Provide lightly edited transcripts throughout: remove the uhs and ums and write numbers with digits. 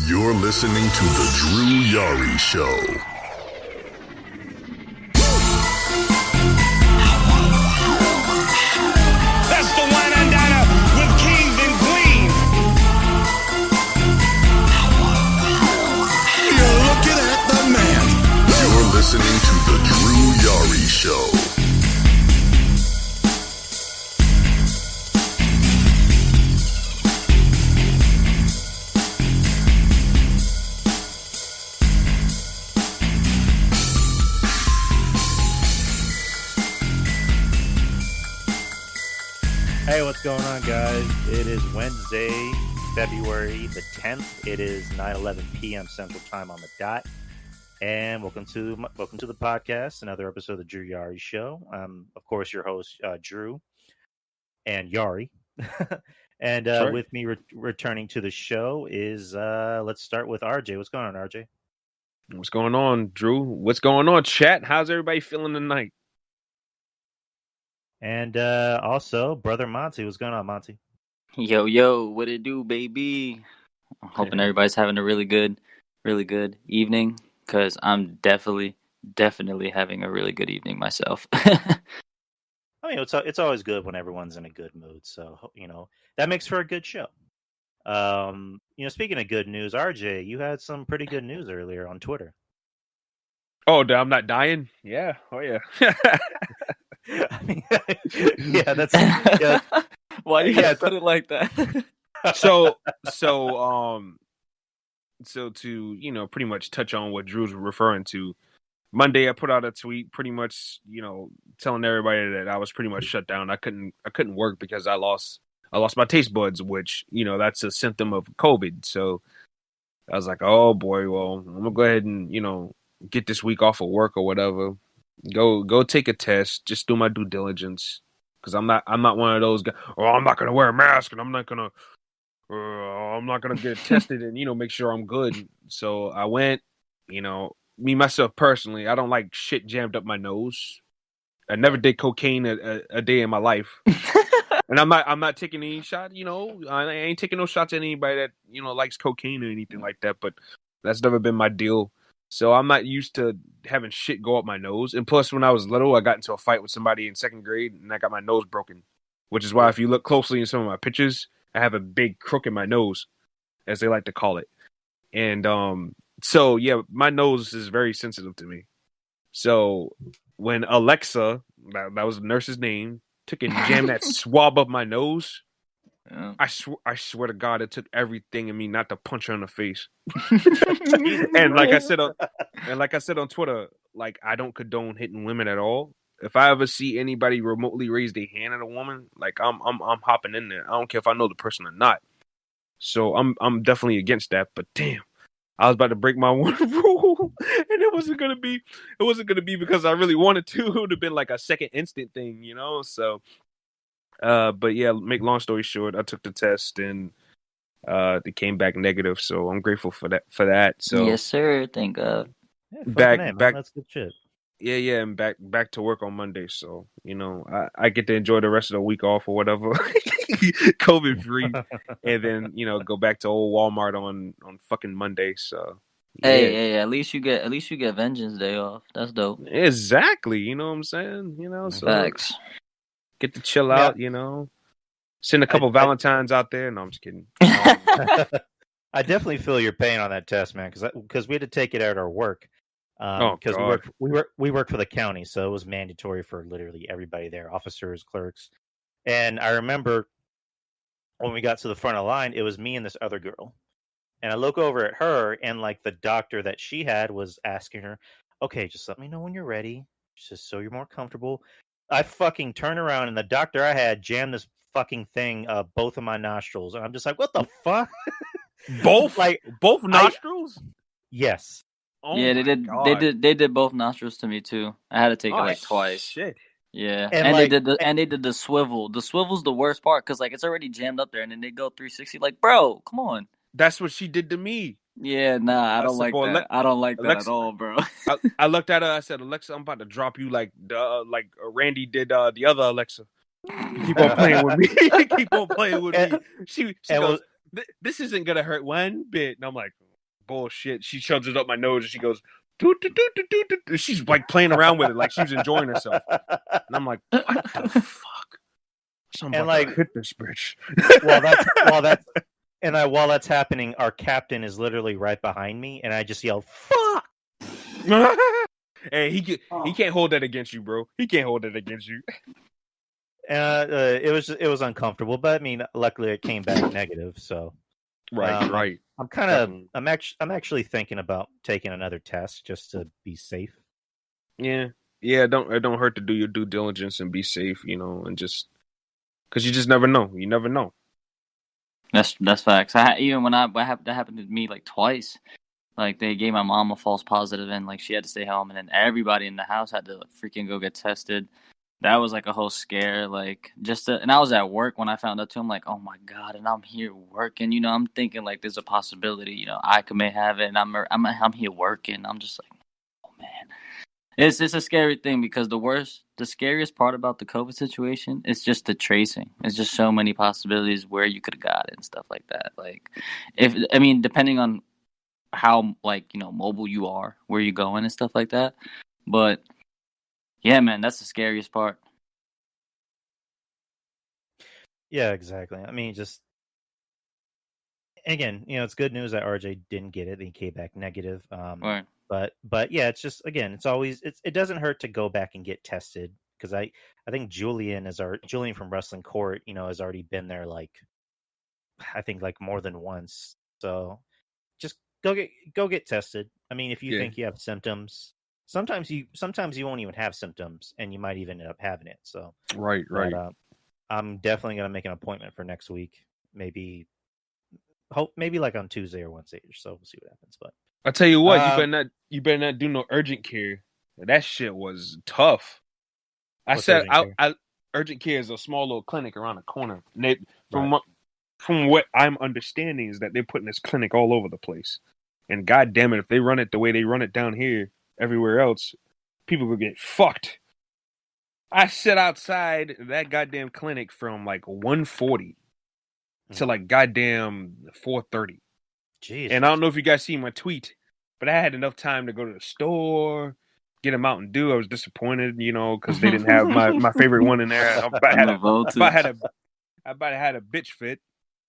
You're listening to The Drew Yari Show. That's the wine and diner with kings and queens. You're looking at the man. You're listening to The Drew Yari Show. Hey, what's going on, guys? It is Wednesday, February the 10th. It is 9:11 p.m. Central Time on the dot. And welcome to the podcast, another episode of the Drew Yari Show. Of course, your host, Drew and Yari. And Sure. with me returning to the show is, let's start with RJ. What's going on, RJ? What's going on, Drew? What's going on, chat? How's everybody feeling tonight? And also, brother Monty. What's going on, Monty? Yo, what it do, baby? I'm hoping everybody's having a really good evening, because I'm definitely having a really good evening myself. I mean, it's always good when everyone's in a good mood. So, that makes for a good show. Speaking of good news, RJ, you had some pretty good news earlier on Twitter. Oh, I'm not dying? Yeah. Oh, yeah. I mean, yeah, that's yeah. Why do you have to put it like that? So to, pretty much touch on what Drew's referring to, Monday I put out a tweet pretty much, telling everybody that I was pretty much shut down. I couldn't work because I lost my taste buds, which, that's a symptom of COVID. So I was like, oh boy, well, I'm gonna go ahead and, get this week off of work or whatever. Go take a test. Just do my due diligence, because I'm not one of those guys. Oh, I'm not gonna wear a mask, and I'm not gonna get tested and make sure I'm good. So I went. Me myself personally, I don't like shit jammed up my nose. I never did cocaine a day in my life, and I'm not taking any shot. I ain't taking no shots at anybody that likes cocaine or anything like that. But that's never been my deal. So I'm not used to having shit go up my nose. And plus, when I was little, I got into a fight with somebody in second grade, and I got my nose broken. Which is why, if you look closely in some of my pictures, I have a big crook in my nose, as they like to call it. And so, yeah, my nose is very sensitive to me. So when Alexa, that was the nurse's name, took and jammed that swab up my nose, Yeah. I swear to God, it took everything in me not to punch her in the face. And like I said on Twitter, like, I don't condone hitting women at all. If I ever see anybody remotely raise their hand at a woman, like, I'm hopping in there. I don't care if I know the person or not. So I'm definitely against that. But damn, I was about to break my one rule, and it wasn't gonna be because I really wanted to. It would have been like a second instant thing, So, but yeah, make long story short, I took the test and they came back negative. So I'm grateful for that. So Yes, sir. Thank God. Yeah, back. That's good shit. Yeah, and back to work on Monday. So, I get to enjoy the rest of the week off or whatever, COVID free, and then, go back to old Walmart on fucking Monday. So, yeah. Hey, at least you get Vengeance Day off. That's dope. Exactly. You know what I'm saying? So Facts. get to chill out, send a couple Valentines out there. No, I'm just kidding. I definitely feel your pain on that test, man, because we had to take it at our work. Because we work for the county, so it was mandatory for literally everybody there, officers, clerks. And I remember when we got to the front of the line, it was me and this other girl. And I look over at her, and like the doctor that she had was asking her, "Okay, just let me know when you're ready, just so you're more comfortable." I fucking turn around, and the doctor I had jammed this fucking thing both of my nostrils, and I'm just like, "What the fuck?" Both nostrils? Yes. Oh Yeah, they did. God. They did both nostrils to me too. I had to take it like twice. Shit. Yeah, And and like- they did the swivel. The swivel's the worst part, because like it's already jammed up there, and then they go 360. Like, bro, come on. That's what she did to me. Yeah, nah, I I don't said, like boy, that. I don't like that Alexa- at all, bro. I looked at her. I said, "Alexa, I'm about to drop you like Randy did the other Alexa. Keep on playing with me. Keep on playing with me." She goes, "This isn't gonna hurt one bit." And I'm like, bullshit. She shoves it up my nose and she goes, doo, doo, doo, doo, doo, doo. She's like playing around with it like she was enjoying herself. And I'm like, what the fuck? Somebody like hit this bitch. While that's happening, our captain is literally right behind me, and I just yell, "Fuck!" Hey, he can't hold that against you, bro. He can't hold that against you. It was uncomfortable, but I mean, luckily it came back negative. So right. I'm actually thinking about taking another test just to be safe. Yeah. It don't hurt to do your due diligence and be safe, and just because you just never know. You never know. That's facts. Even when that happened to me like twice. Like they gave my mom a false positive, and like she had to stay home, and then everybody in the house had to freaking go get tested. That was like a whole scare. Like and I was at work when I found out too. I'm like, oh my god, and I'm here working. I'm thinking like there's a possibility. I may have it, and I'm here working. I'm just like, oh man. It's a scary thing because the scariest part about the COVID situation is just the tracing. It's just so many possibilities where you could have got it and stuff like that. Like, depending on how mobile you are, where you going and stuff like that. But yeah, man, that's the scariest part. Yeah, exactly. I mean, just again, it's good news that RJ didn't get it. He came back negative. Right. But yeah, it's just again, it doesn't hurt to go back and get tested because I think Julian from Wrestling Court, has already been there I think more than once. So just go get tested. I mean, if you think you have symptoms, sometimes you won't even have symptoms and you might even end up having it. So right. But, I'm definitely gonna make an appointment for next week. Maybe on Tuesday or Wednesday. So we'll see what happens. But I tell you what, you better not do no urgent care. That shit was tough. Urgent care is a small little clinic around the corner. From what I'm understanding is that they're putting this clinic all over the place. And god damn it, if they run it the way they run it down here, everywhere else, people will get fucked. I sit outside that goddamn clinic from 1:40 to goddamn 4:30. Jeez. And I don't know if you guys see my tweet, but I had enough time to go to the store, get a Mountain Dew. I was disappointed, because they didn't have my favorite one in there. I about had a bitch fit.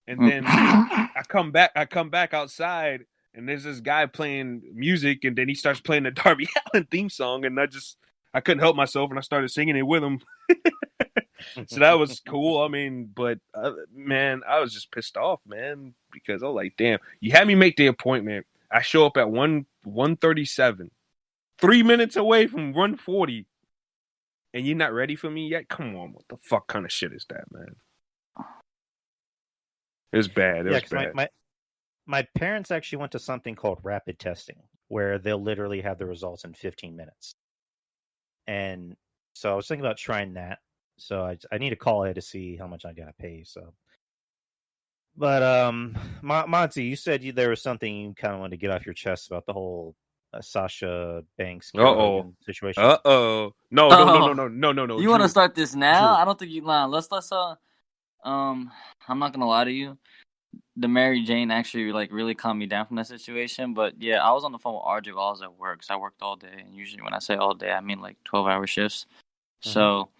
And then I come back outside, and there's this guy playing music, and then he starts playing the Darby Allin theme song, and I couldn't help myself, and I started singing it with him. So that was cool. I mean, but man, I was just pissed off, man, because I was like, damn, you had me make the appointment. I show up at 1:37, 3 minutes away from 1:40, and you're not ready for me yet? Come on, what the fuck kind of shit is that, man? It was bad. It was bad. My parents actually went to something called rapid testing, where they'll literally have the results in 15 minutes. And so I was thinking about trying that. So I need to call it to see how much I gotta pay. So, but Monty, you said there was something you kind of wanted to get off your chest about the whole Sasha Banks situation. No. You want to start this now? Drew. I don't think you lie. Let's I'm not gonna lie to you. The Mary Jane actually really calmed me down from that situation. But yeah, I was on the phone with RJ while I was at work. So I worked all day, and usually when I say all day, I mean 12-hour shifts. Mm-hmm. So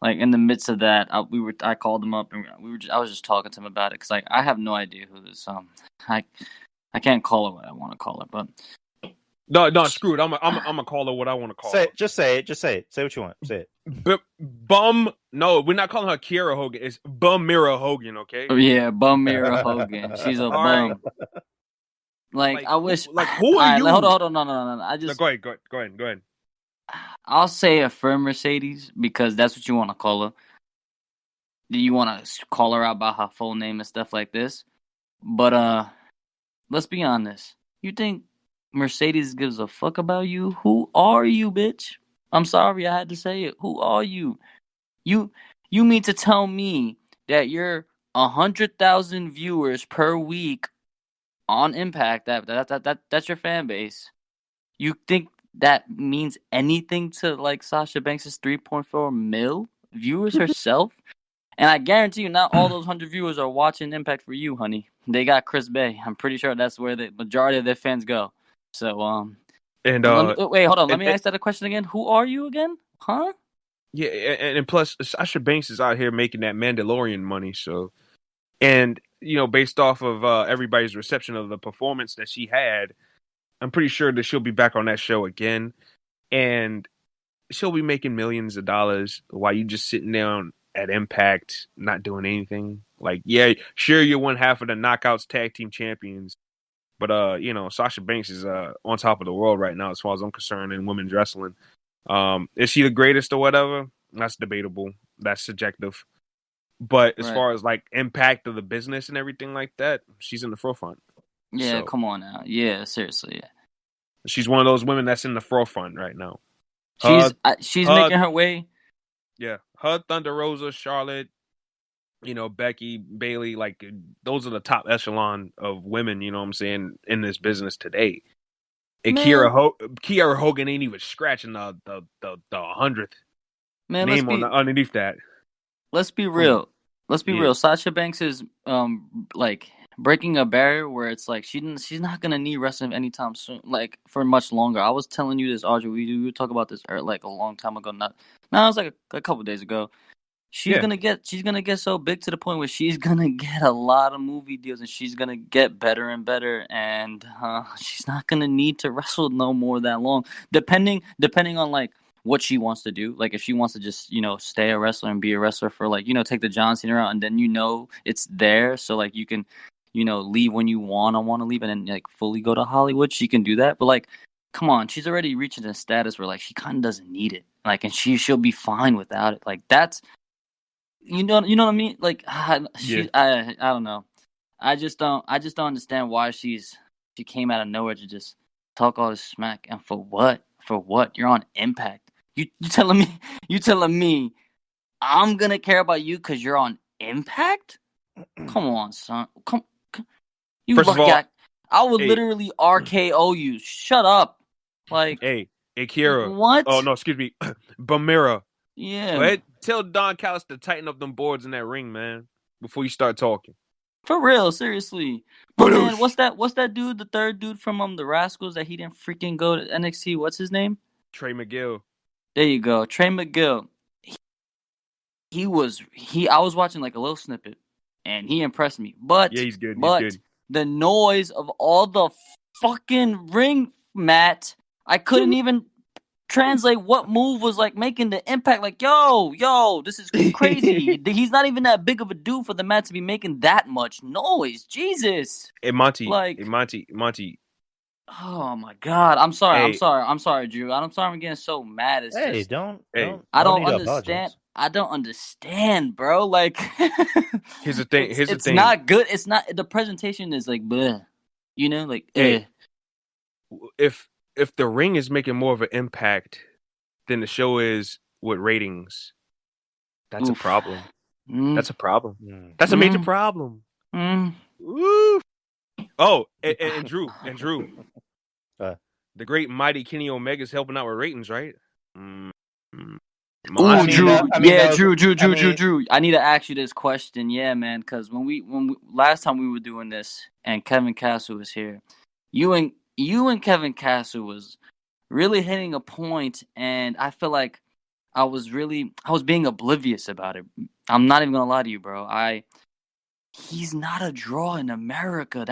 in the midst of that, I called him up and I was just talking to him about it because I have no idea who this I can't call her what I want to call her, but no, screw it. I'm gonna call her what I want to call her. Just say it. Say what you want. Say it. No, we're not calling her Kiera Hogan. It's Mira Hogan, okay? Yeah, Mira Hogan. She's a bum. I wish. Who are you? Hold on. No. I just go ahead. I'll say a firm Mercedes because that's what you want to call her. Do you want to call her out by her full name and stuff like this? But let's be honest. You think Mercedes gives a fuck about you? Who are you, bitch? I'm sorry I had to say it. Who are you? You mean to tell me that you're 100,000 viewers per week on Impact? That's your fan base. You think that means anything to Sasha Banks' 3.4 mil viewers herself? And I guarantee you, not all those 100 viewers are watching Impact for you, honey. they got Chris Bay. I'm pretty sure that's where the majority of their fans go. So And wait, hold on. Let me ask that a question again. Who are you again? Huh? Yeah, and plus Sasha Banks is out here making that Mandalorian money. So, and based off of everybody's reception of the performance that she had, I'm pretty sure that she'll be back on that show again, and she'll be making millions of dollars while you just sitting down at Impact, not doing anything. Like, yeah, sure, you're one half of the Knockouts Tag Team Champions, but Sasha Banks is on top of the world right now as far as I'm concerned in women's wrestling. Is she the greatest or whatever? That's debatable. That's subjective. But as far as like impact of the business and everything like that, she's in the forefront. Yeah, come on now. Yeah, seriously. Yeah. She's one of those women that's in the forefront right now. She's making her way. Yeah, her, Thunder Rosa, Charlotte, Becky, Bailey, like those are the top echelon of women. You know what I'm saying, in this business today. And Kiera Hogan ain't even scratching the 100th name underneath that. Let's be real. Let's be real. Sasha Banks is like breaking a barrier where it's like she's not gonna need wrestling anytime soon, like for much longer. I was telling you this, Audrey. We talked about this like a long time ago. Now it was like a couple days ago. She's gonna get so big to the point where she's gonna get a lot of movie deals and she's gonna get better and better, and she's not gonna need to wrestle no more that long. Depending on like what she wants to do. Like if she wants to just stay a wrestler and be a wrestler for like take the John Cena route, and then it's there, so like you can leave when you want to leave, and then like fully go to Hollywood. She can do that, but like, come on, she's already reaching a status where like she kind of doesn't need it. Like, and she'll be fine without it. Like that's. You know what I mean? Like, I don't know. I just don't understand why she came out of nowhere to just talk all this smack, and for what? For what? You're on Impact. You telling me I'm gonna care about you because you're on Impact? Come on, son. Come. You First of all, I would literally RKO you. Shut up. Like, hey, Kiera. What? Oh no, excuse me, Bamira. Yeah. Go ahead, tell Don Callis to tighten up them boards in that ring, man, before you start talking. For real, seriously. Oh, man, what's that dude, the third dude from the Rascals that he didn't freaking go to NXT? What's his name? Trey McGill. There you go. Trey McGill. I was watching like a little snippet and he impressed me. But yeah, he's good. The noise of all the fucking ring mat, I couldn't even translate what move was like making the impact. Like, yo, this is crazy. He's not even that big of a dude for the mat to be making that much noise. Jesus. Hey Monty. Oh my God. I'm sorry, Drew. I'm sorry I'm getting so mad. I don't understand. I don't understand, bro. Like, here's the thing. It's not good. It's not. The presentation is like, bleh. Like, hey, if the ring is making more of an impact than the show is with ratings, that's a problem. That's a problem. That's a major problem. Woo. Oh, and Drew, the great mighty Kenny Omega's helping out with ratings, right? Drew. I need to ask you this question, yeah, man, because when we last time we were doing this and Kevin Castle was here, you and Kevin Castle was really hitting a point, and I feel like I was being oblivious about it. I'm not even gonna lie to you, bro. He's not a draw in America.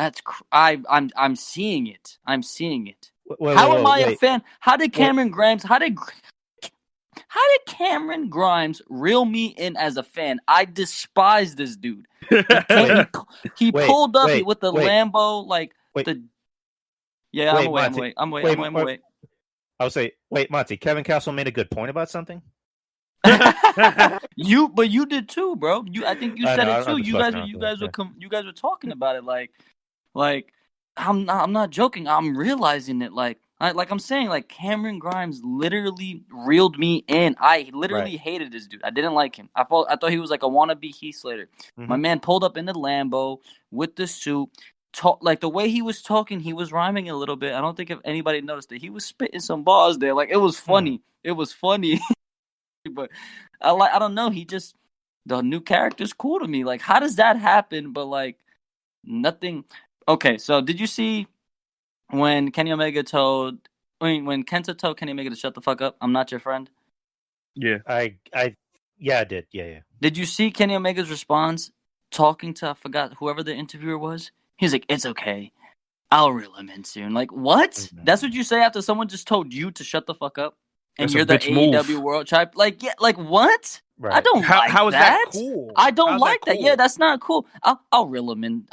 I'm seeing it. How am I a fan? How did Cameron Grimes? How did Cameron Grimes reel me in as a fan? I despise this dude. He pulled up with the Lambo, like the. Yeah, I'm waiting. I would say, wait, Monty. Kevin Castle made a good point about something. You did too, bro. I think you said it too. You guys were talking about it like I'm not joking. I'm realizing it like I'm saying, like Cameron Grimes literally reeled me in. I literally hated this dude. I didn't like him. I thought he was like a wannabe Heath Slater. My man pulled up in the Lambo with the suit. Like the way he was talking, he was rhyming a little bit. I don't think if anybody noticed it. He was spitting some bars there. Like it was funny. It was funny. But I don't know. The new character's cool to me. Like, how does that happen? But like, Nothing. Okay, so did you see when Kenny Omega when Kenta told Kenny Omega to shut the fuck up? I'm not your friend. Yeah. I did. Yeah. Did you see Kenny Omega's response talking to, I forgot, whoever the interviewer was? He was like, it's okay. I'll reel him in soon. Like, what? Mm-hmm. That's what you say after someone just told you to shut the fuck up? And That's you're the AEW World Champ? Like, yeah, like, what? Right. I don't like how is that cool? I don't like that. Cool? Yeah, that's not cool. I'll reel him in.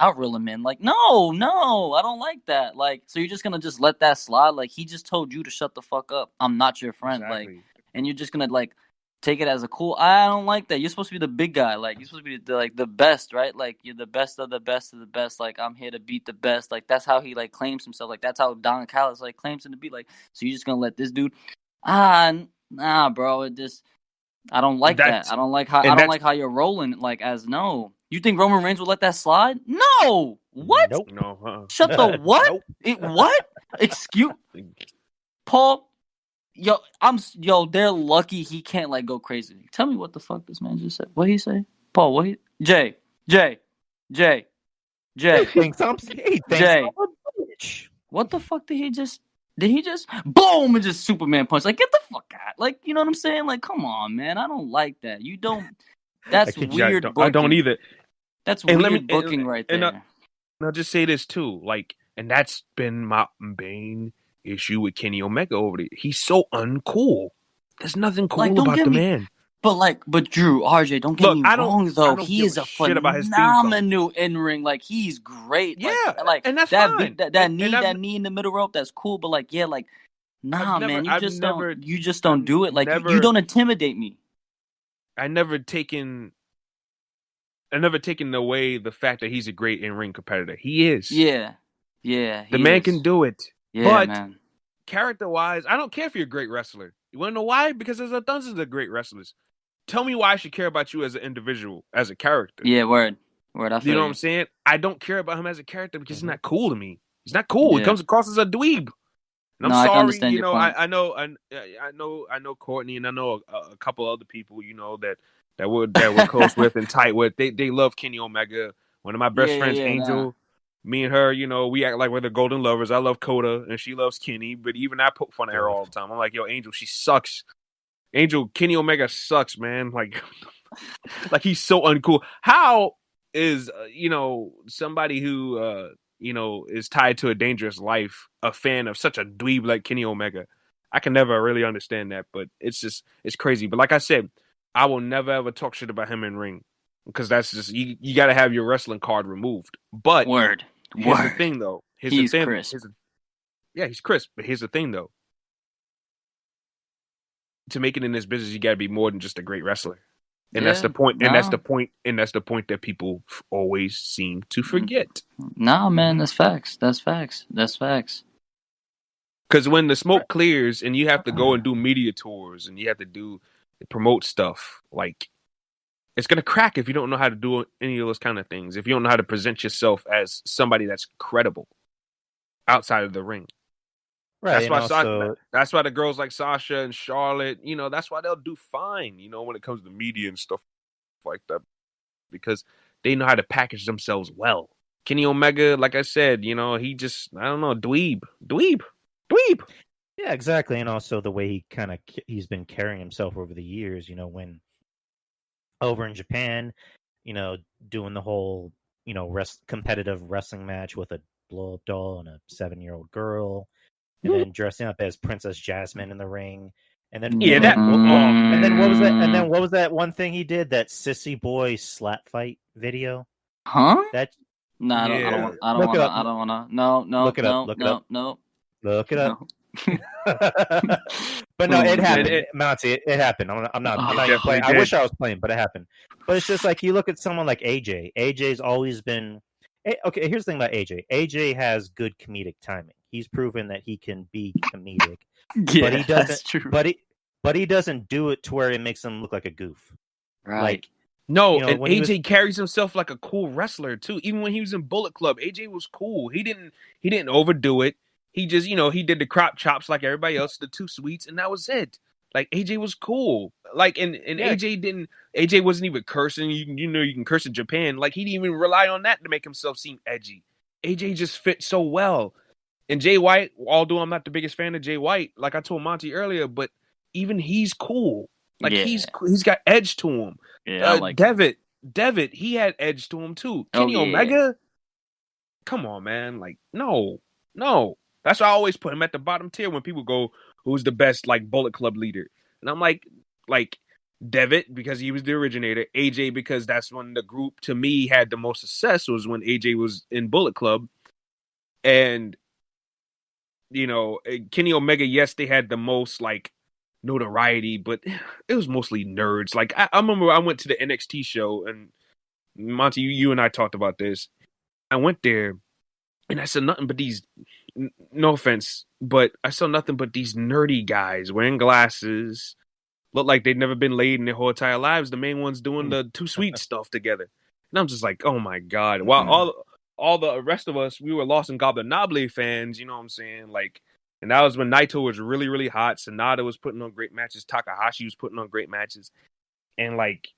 Like, no, I don't like that. Like, so you're just gonna just let that slide? Like, he just told you to shut the fuck up. I'm not your friend. Exactly. Like, and you're just gonna like take it as a cool. I don't like that. You're supposed to be the big guy. Like, you're supposed to be the best, right? Like, you're the best of the best of the best. Like, I'm here to beat the best. Like, that's how he like claims himself. Like, that's how Don Callis like claims him to be. Like, so you're just gonna let this dude? Nah, bro. It just. I don't like that. I don't like how you're rolling. Like, you think Roman Reigns would let that slide? No. What? Nope. No. Shut the what? Nope. What? Excuse Paul. They're lucky he can't like go crazy. Tell me what the fuck this man just said. What he say? Paul, what he Jay. He thinks I'm a bitch. What the fuck did he just boom and just Superman punch? Like, get the fuck out. Like, you know what I'm saying? Like, come on, man. I don't like that. You don't. That's weird booking. I don't either. That's weird booking right there. And I'll just say this too. Like, and that's been my main issue with Kenny Omega over there. He's so uncool. There's nothing cool about the man. But Drew, RJ, don't get me wrong though. He is a phenomenal in-ring. Like, he's great. Yeah, like and that's that fine. That knee in the middle rope, that's cool. But like, yeah, like, nah, man, you just don't do it. Like, you don't intimidate me. I never taken away the fact that he's a great in-ring competitor. He is. Yeah. The man can do it. Yeah, but man. Character-wise, I don't care if you're a great wrestler. You want to know why? Because there's dozens of great wrestlers. Tell me why I should care about you as an individual, as a character. Yeah, word. I feel you know what I'm saying? I don't care about him as a character because he's not cool to me. He's not cool. Yeah. He comes across as a dweeb. And I'm sorry, you know, I know Courtney and I know a couple other people, you know, that we're close with and tight with. They love Kenny Omega. One of my best friends, Angel. Me and her, you know, we act like we're the golden lovers. I love Coda and she loves Kenny, but even I poke fun at her all the time. I'm like, yo, Angel, she sucks. Angel, Kenny Omega sucks, man. Like, like he's so uncool. How is, somebody who, is tied to a dangerous life, a fan of such a dweeb like Kenny Omega? I can never really understand that, but it's crazy. But like I said, I will never ever talk shit about him in ring because that's just, you got to have your wrestling card removed. But here's the thing, though. He's crisp. He's crisp. But here's the thing, though. To make it in this business, you got to be more than just a great wrestler, and that's the point. And that's the point. And that's the point that people always seem to forget. Nah, man, that's facts. That's facts. Because when the smoke clears, and you have to go and do media tours, and you have to promote stuff, like it's gonna crack if you don't know how to do any of those kind of things. If you don't know how to present yourself as somebody that's credible outside of the ring. Right. That's why the girls like Sasha and Charlotte, that's why they'll do fine, when it comes to media and stuff like that, because they know how to package themselves well. Kenny Omega, like I said, he just, I don't know, dweeb. Yeah, exactly. And also the way he's been carrying himself over the years, when over in Japan, doing the whole, competitive wrestling match with a blow-up doll and a 7-year-old girl. And then dressing up as Princess Jasmine in the ring, and then and then what was that? And then what was that one thing he did? That sissy boy slap fight video? Huh? That? No, I don't want to. No. Look it up. Look it up. But no, it happened. Monty, it happened. I'm not even playing. I wish I was playing, but it happened. But it's just like you look at someone like AJ. AJ's always been. Okay, here's the thing about AJ. AJ has good comedic timing. He's proven that he can be comedic. Yeah, but he doesn't, that's true. But he doesn't do it to where it makes him look like a goof. Right. Like, no, and AJ carries himself like a cool wrestler too. Even when he was in Bullet Club, AJ was cool. He didn't overdo it. He just, he did the crop chops like everybody else, the 2 sweets, and that was it. Like AJ was cool. Like and AJ wasn't even cursing. You can curse in Japan. Like he didn't even rely on that to make himself seem edgy. AJ just fit so well. And Jay White, although I'm not the biggest fan of Jay White, like I told Monty earlier, but even he's cool. Like he's got edge to him. Yeah, like Devitt, he had edge to him too. Kenny Omega, come on, man. Like, no. That's why I always put him at the bottom tier when people go, who's the best like Bullet Club leader? And I'm like Devitt, because he was the originator. AJ, because that's when the group to me had the most success, was when AJ was in Bullet Club. And Kenny Omega, yes, they had the most like notoriety, but it was mostly nerds. Like I remember I went to the NXT show, and Monty, you and I talked about this. I went there and I saw nothing but these, no offense, but I saw nothing but these nerdy guys wearing glasses, looked like they'd never been laid in their whole entire lives. The main ones doing the Too Sweet stuff together. And I'm just like, oh my God. While all the rest of us, we were Lost in Goblinoble fans, you know what I'm saying? Like, and that was when Naito was really, really hot. Sonata was putting on great matches. Takahashi was putting on great matches. And like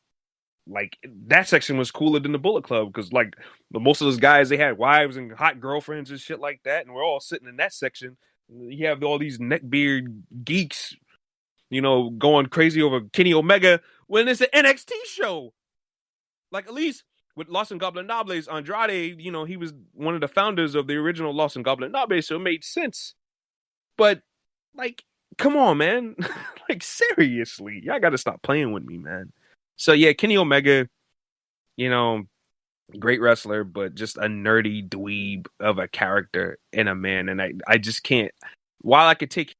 that section was cooler than the Bullet Club, because like most of those guys, they had wives and hot girlfriends and shit like that. And we're all sitting in that section. You have all these neckbeard geeks, going crazy over Kenny Omega when it's an NXT show. Like, at least with Lost in Goblinobles, Andrade, he was one of the founders of the original Lost in Goblinobles, so it made sense. But, like, come on, man. Like, seriously. Y'all got to stop playing with me, man. So, yeah, Kenny Omega, great wrestler, but just a nerdy dweeb of a character and a man. And I just can't. While I could take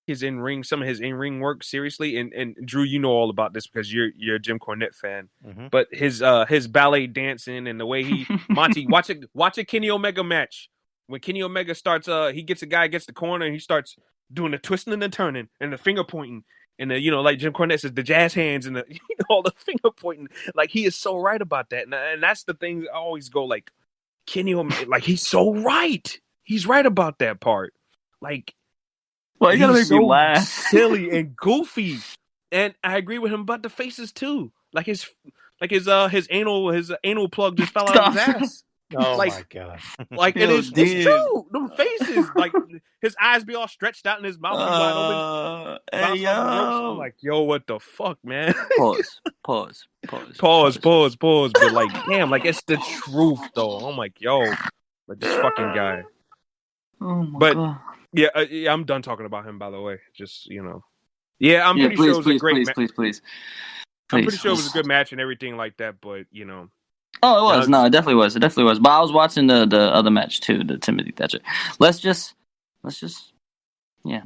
some of his in-ring work seriously, and Drew, you know all about this because you're a Jim Cornette fan. Mm-hmm. But his ballet dancing and the way he Monty, watch a Kenny Omega match. When Kenny Omega starts, he gets the corner and he starts doing the twisting and the turning and the finger pointing and the like Jim Cornette says, the jazz hands and the all the finger pointing. Like, he is so right about that, and that's the thing I always go, like, Kenny Omega, like, he's so right. He's right about that part. Like, well, you gotta make me laugh. Silly and goofy, and I agree with him about the faces too. Like his anal plug just fell out of his ass. Oh my God! Like it's true. Them faces, like his eyes be all stretched out and his mouth be wide open. Hey, yo. I'm like, yo, what the fuck, man? Pause. But like, damn, like it's the truth though. I'm like, yo, like this fucking guy. Oh my God. Yeah, I'm done talking about him, by the way. Just, Yeah, I'm pretty sure it was a great match. Please. I'm pretty sure it was a good match and everything like that, but, Oh, it was. No, it definitely was. But I was watching the other match, too, the Timothy Thatcher. Let's just... Yeah.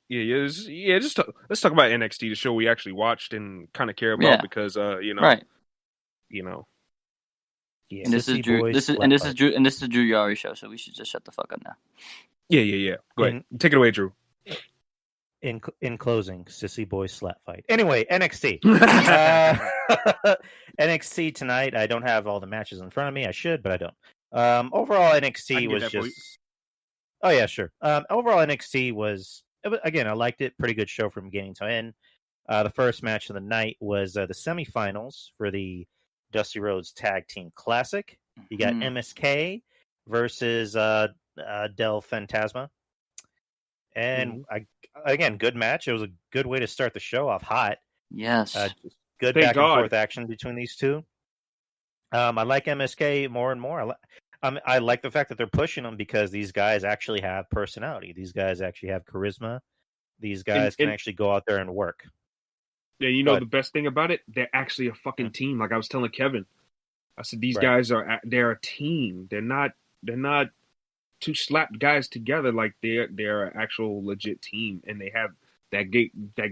Let's talk about NXT, the show we actually watched and kind of care about because, Right. Yeah. And this is Drew. This is Drew Yari show, so we should just shut the fuck up now. Yeah. Go ahead. Take it away, Drew. In closing, Sissy Boy slap fight. Anyway, NXT. NXT tonight. I don't have all the matches in front of me. I should, but I don't. Overall, NXT was just... Oh, yeah, sure. Overall, NXT was... Again, I liked it. Pretty good show from beginning to end. The first match of the night was the semifinals for the Dusty Rhodes Tag Team Classic. You got MSK versus Del Fantasma. And again, good match. It was a good way to start the show off hot. Yes. Good back and forth action between these two. I like MSK more and more. I like the fact that they're pushing them because these guys actually have personality. These guys actually have charisma. These guys can actually go out there and work. Yeah, the best thing about it, they're actually a fucking team. Like I was telling Kevin, I said these guys they're a team. They're not two slapped guys together. Like they're an actual legit team, and they have that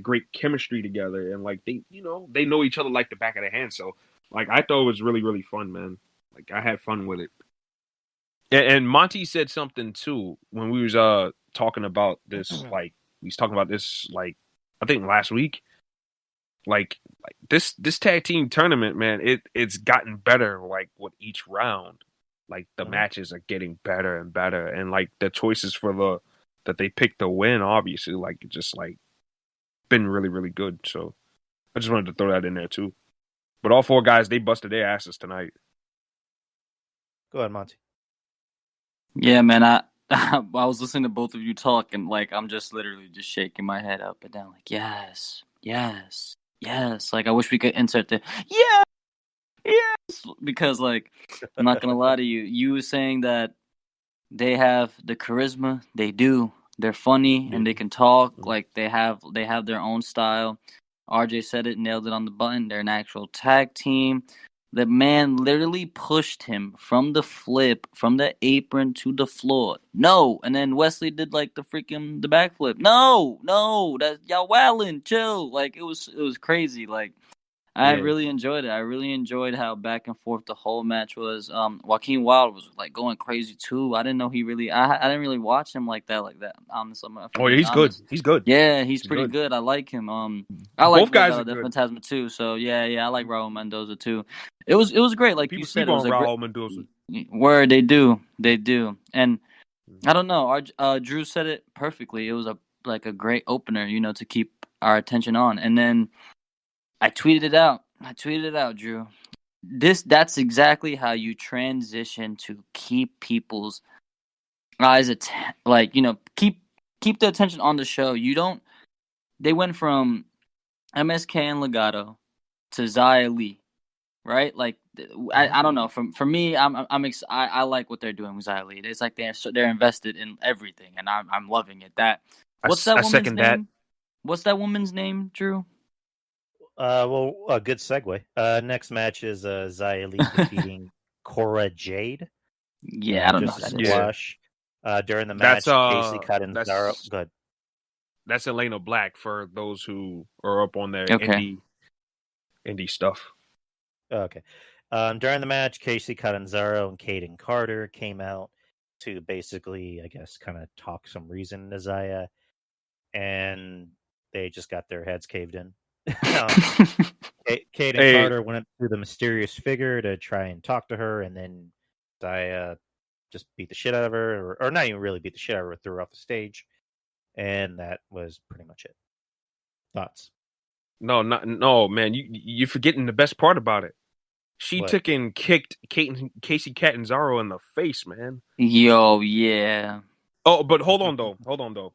great chemistry together, and like they know each other like the back of their hand. So like I thought it was really, really fun, man. Like I had fun with it. And Monty said something too when we was talking about this. Like we was talking about this like I think last week. Like this tag team tournament, man, it's gotten better like with each round. Like the matches are getting better and better, and like the choices for that they picked to win, obviously, like just like been really, really good. So I just wanted to throw that in there too. But all 4 guys, they busted their asses tonight. Go ahead, Monty. Yeah, man. I was listening to both of you talk, and like I'm just literally just shaking my head up and down, like yes, yes, yes. Like I wish we could insert the yes, because like I'm not gonna lie to you. You were saying that they have the charisma. They do. They're funny and they can talk. Like they have their own style. RJ said it, nailed it on the button. They're an actual tag team. The man literally pushed him from the flip, from the apron to the floor. No, and then Wesley did like the backflip. No, that y'all wildin', chill. Like it was crazy. Like I really enjoyed it. I really enjoyed how back and forth the whole match was. Joaquin Wilde was like going crazy too. I didn't know he really. I didn't really watch him like that. Honestly, oh, yeah, he's good. He's good. Yeah, he's pretty good. I like him. I like both guys are good. Fantasma too. So yeah, I like Raul Mendoza too. It was great. Like people you said, it was Raul Mendoza. Where they do, and I don't know. Drew said it perfectly. It was a great opener, to keep our attention on, and then. I tweeted it out, Drew. That's exactly how you transition to keep people's eyes keep the attention on the show. They went from MSK and Legato to Xia Li, right? Like I don't know. For me, I like what they're doing with Xia Li. It's like they're invested in everything, and I'm loving it. What's that woman's name? What's that woman's name, Drew? A good segue. Next match is Xia Li defeating Cora Jade. Yeah, I don't know. Just a squash. During the match, Casey Catanzaro. Good. That's Elena Black for those who are up on their indie stuff. Okay. During the match, Casey Catanzaro and Kaden Carter came out to basically, I guess, kind of talk some reason to Xia, and they just got their heads caved in. Kate and Carter went to the mysterious figure to try and talk to her, and then Xia just beat the shit out of her, or not even really beat the shit out of her, threw her off the stage, and that was pretty much it. Thoughts? No, man. You're forgetting the best part about it. She took and kicked Casey Catanzaro in the face, man. Yo, yeah. Oh, but hold on though.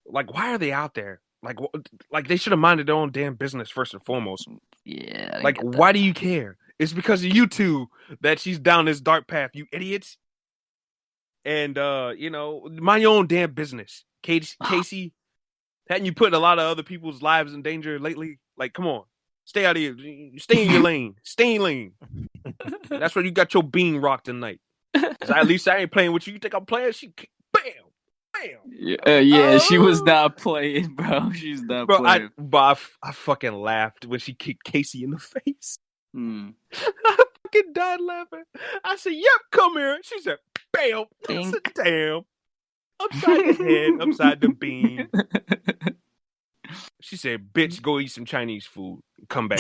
Like, why are they out there? Like they should have minded their own damn business first and foremost. Yeah. Like, why do you care? It's because of you two that she's down this dark path, you idiots. And mind your own damn business, Casey. Hadn't you put a lot of other people's lives in danger lately? Like, come on, stay out of here. Stay in your lane. Stay in lane. That's where you got your bean rocked tonight. At least I ain't playing with you. You think I'm playing? Bam. Yeah, she was not playing, bro. She's not playing. I fucking laughed when she kicked Casey in the face. I fucking died laughing. I said, "Yep, come here." She said, "Bam." I said, "Damn." Upside the head, upside the beam. She said, "Bitch, go eat some Chinese food. Come back."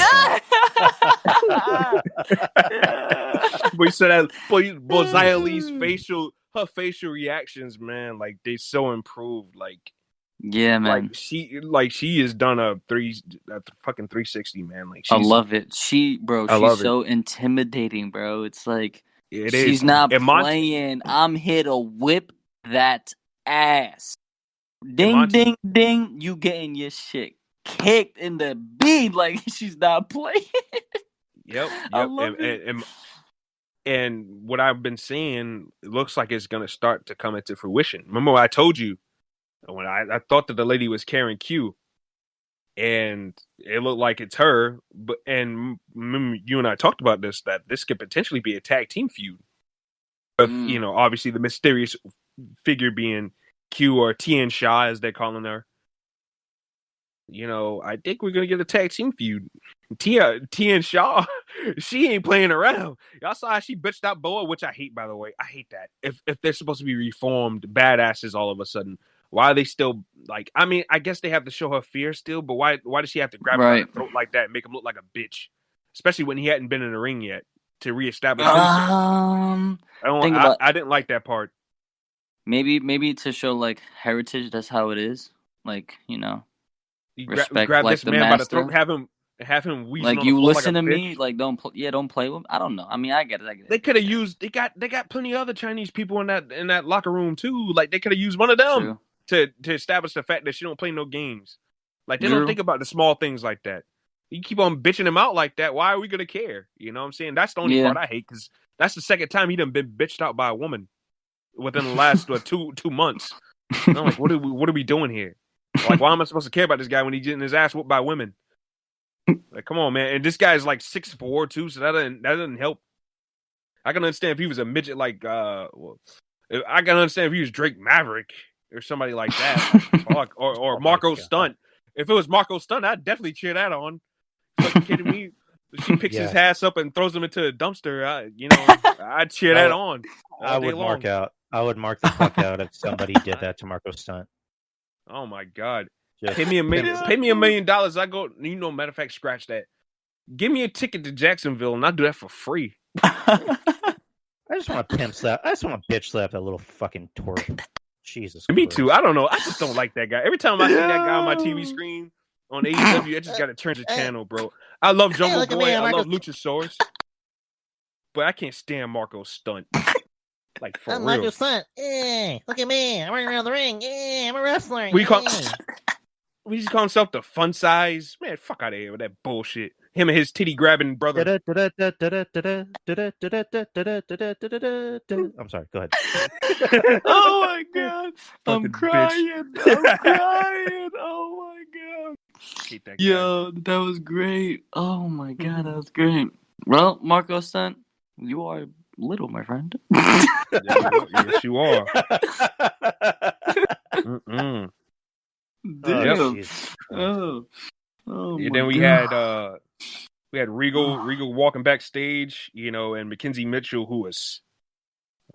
But so that Xia Li's facial reactions, man, like they so improved. Like, yeah, man. Like she has done a fucking 360, man. Like, I love it. She's so intimidating, bro. It's like she's not playing. I'm here to whip that ass. Ding, ding, ding. You getting your shit kicked in the bean like she's not playing. Yep. I love it. And what I've been seeing, it looks like it's going to start to come into fruition. Remember what I told you when I thought that the lady was Karen Q, and it looked like it's her. But and you and I talked about this, that this could potentially be a tag team feud. With, obviously the mysterious figure being Q, or Tian Sha as they're calling her. I think we're gonna get a tag team feud. Tian Sha, she ain't playing around. Y'all saw how she bitched out Boa, which I hate, by the way. I hate that. If they're supposed to be reformed badasses all of a sudden, why are they still like? I mean, I guess they have to show her fear still, but why does she have to grab her by the throat like that and make him look like a bitch? Especially when he hadn't been in the ring yet to reestablish himself. I didn't like that part. Maybe to show like heritage. That's how it is. Like Respect grab like this the man master. by the throat, have him wheezing like on you the floor listen like a to bitch. me, like don't play with. I don't know. I mean, I get it. They could have used. They got plenty of other Chinese people in that locker room too. Like they could have used one of them to establish the fact that she don't play no games. Like they don't think about the small things like that. You keep on bitching him out like that. Why are we gonna care? You know what I'm saying? That's the only part I hate because that's the second time he done been bitched out by a woman within the last 2 months. And I'm like, what are we doing here? Like, why am I supposed to care about this guy when he's getting his ass whooped by women? Like, come on, man. And this guy's like 6'4" too, so that doesn't help. I can understand if he was a midget like I can understand if he was Drake Maverick or somebody like that. Fuck. Or Marco Stunt. If it was Marco Stunt, I'd definitely cheer that on. Fucking kidding me? She picks his ass up and throws him into a dumpster. I'd cheer that on. I would mark out. I would mark the fuck out if somebody did that to Marco Stunt. Oh my god! Pay me $1 million. I go. Matter of fact, scratch that. Give me a ticket to Jacksonville, and I'll do that for free. I just want to pimp slap. I just want to bitch slap that little fucking twerp. Jesus Christ. Me too. I don't know. I just don't like that guy. Every time I see that guy on my TV screen on AEW, I just got to turn the channel, bro. I love Jungle Boy. I love Luchasaurus. But I can't stand Marco Stunt. Like, for real. Marco Stunt. Look at me. I'm running around the ring. I'm a wrestler. We just call himself the fun size. Man, fuck out of here with that bullshit. Him and his titty grabbing brother. I'm sorry. Go ahead. Oh my god. I'm crying. I'm crying. Oh my god. Hate that guy. Yo, that was great. Oh my god, that was great. Well, Marco Stunt, you are little, my friend. Yes, you are. Mm-mm. Damn. Oh And then we had Regal walking backstage, and Mackenzie Mitchell, who was,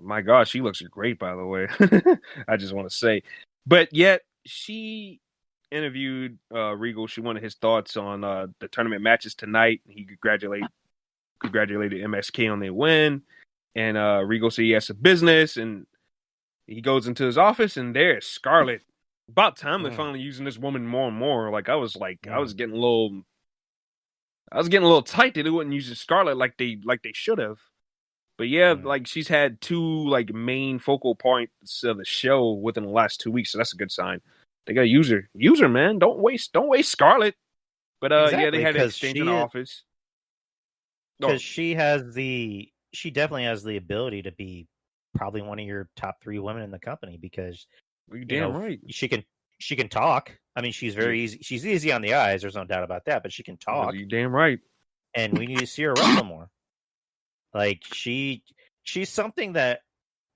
my gosh, she looks great, by the way. I just want to say, but yet she interviewed Regal. She wanted his thoughts on the tournament matches tonight. He congratulated MSK on their win, and Regal said he has some business, and he goes into his office, and there's Scarlett. About time they're finally using this woman more and more. Like I was getting a little tight that they wouldn't use Scarlett like they should have. But like she's had 2 like main focal points of the show within the last 2 weeks, so that's a good sign. They gotta use her, man. Don't waste Scarlett. But exactly, they had an exchange in the office. Because she definitely has the ability to be probably one of your top 3 women in the company because you're damn right. She can talk. I mean, she's very easy. She's easy on the eyes. There's no doubt about that. But she can talk. You're damn right. And we need to see her wrestle more. Like she's something that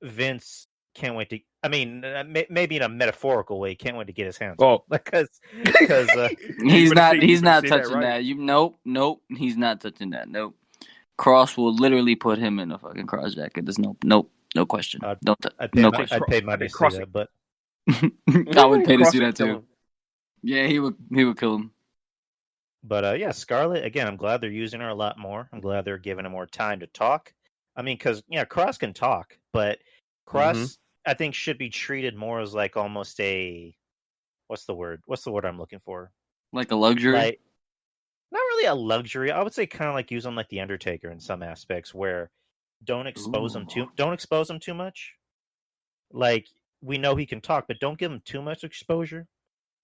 Vince can't wait to. I mean, maybe in a metaphorical way, can't wait to get his hands. Oh, because he's not touching that. Nope. He's not touching that. Nope. Cross will literally put him in a fucking cross jacket. There's no question. I'd pay money to see that, but. I would pay to see that too. Yeah, he would kill him. But Scarlett, again, I'm glad they're using her a lot more. I'm glad they're giving her more time to talk. I mean, because Cross can talk, but Cross I think should be treated more as like almost a what's the word I'm looking for? Like a luxury? Like, not really a luxury. I would say kind of like use him like the Undertaker in some aspects, where don't expose him too much. Like, we know he can talk, but don't give him too much exposure.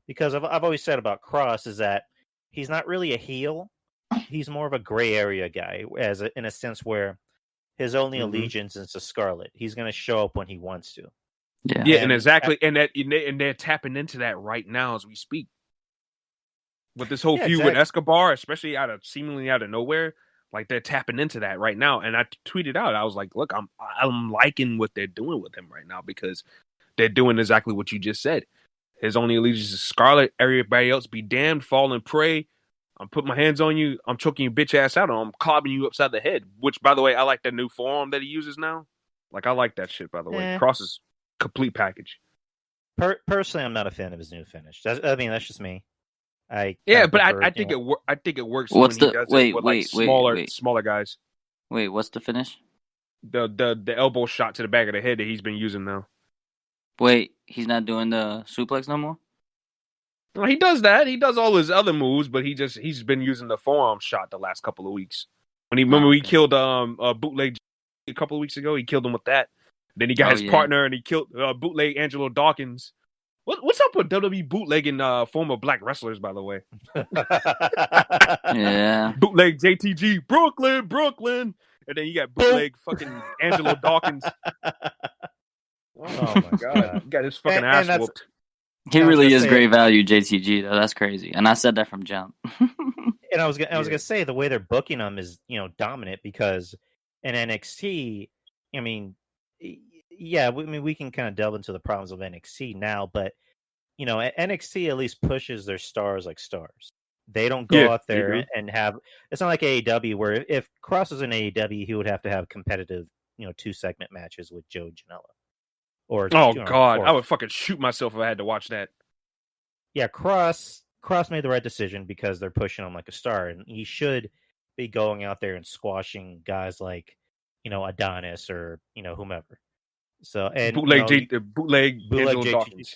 Because I've always said about Cross is that he's not really a heel. He's more of a gray area guy, in a sense where his only allegiance is to Scarlett. He's going to show up when he wants to. Yeah, and exactly, and they're tapping into that right now as we speak. With this whole feud with Escobar, especially seemingly out of nowhere, like they're tapping into that right now. And I tweeted out, I was like, "Look, I'm liking what they're doing with him right now because they're doing exactly what you just said. His only allegiance is Scarlett. Everybody else be damned, fall and pray. I'm putting my hands on you. I'm choking your bitch ass out. I'm clobbing you upside the head. Which, by the way, I like that new forearm that he uses now. Like, I like that shit, by the way. Cross is complete package. Personally, I'm not a fan of his new finish. That's just me. I think it works. What's when the he does with smaller guys? Wait, what's the finish? The elbow shot to the back of the head that he's been using now. Wait, he's not doing the suplex no more? Well, he does that. He does all his other moves, but he's been using the forearm shot the last couple of weeks. He killed Bootleg a couple of weeks ago. He killed him with that. Then he got his partner and he killed Bootleg Angelo Dawkins. What's up with WWE bootlegging former black wrestlers, by the way? Yeah. Bootleg JTG, Brooklyn. And then you got bootleg fucking Angelo Dawkins. Oh my god. He got his fucking ass whooped. He really is great value, JTG, though. That's crazy. And I said that from jump. And I was gonna say the way they're booking him is, dominant, because in NXT, I mean, yeah, we can kind of delve into the problems of NXT now, but NXT at least pushes their stars like stars. They don't go out there and have. It's not like AEW, where if Cross was in AEW, he would have to have competitive, 2-segment matches with Joe Janela. Or God, I would fucking shoot myself if I had to watch that. Yeah, Cross made the right decision because they're pushing him like a star, and he should be going out there and squashing guys like Adonis or whomever. So and bootleg JTG.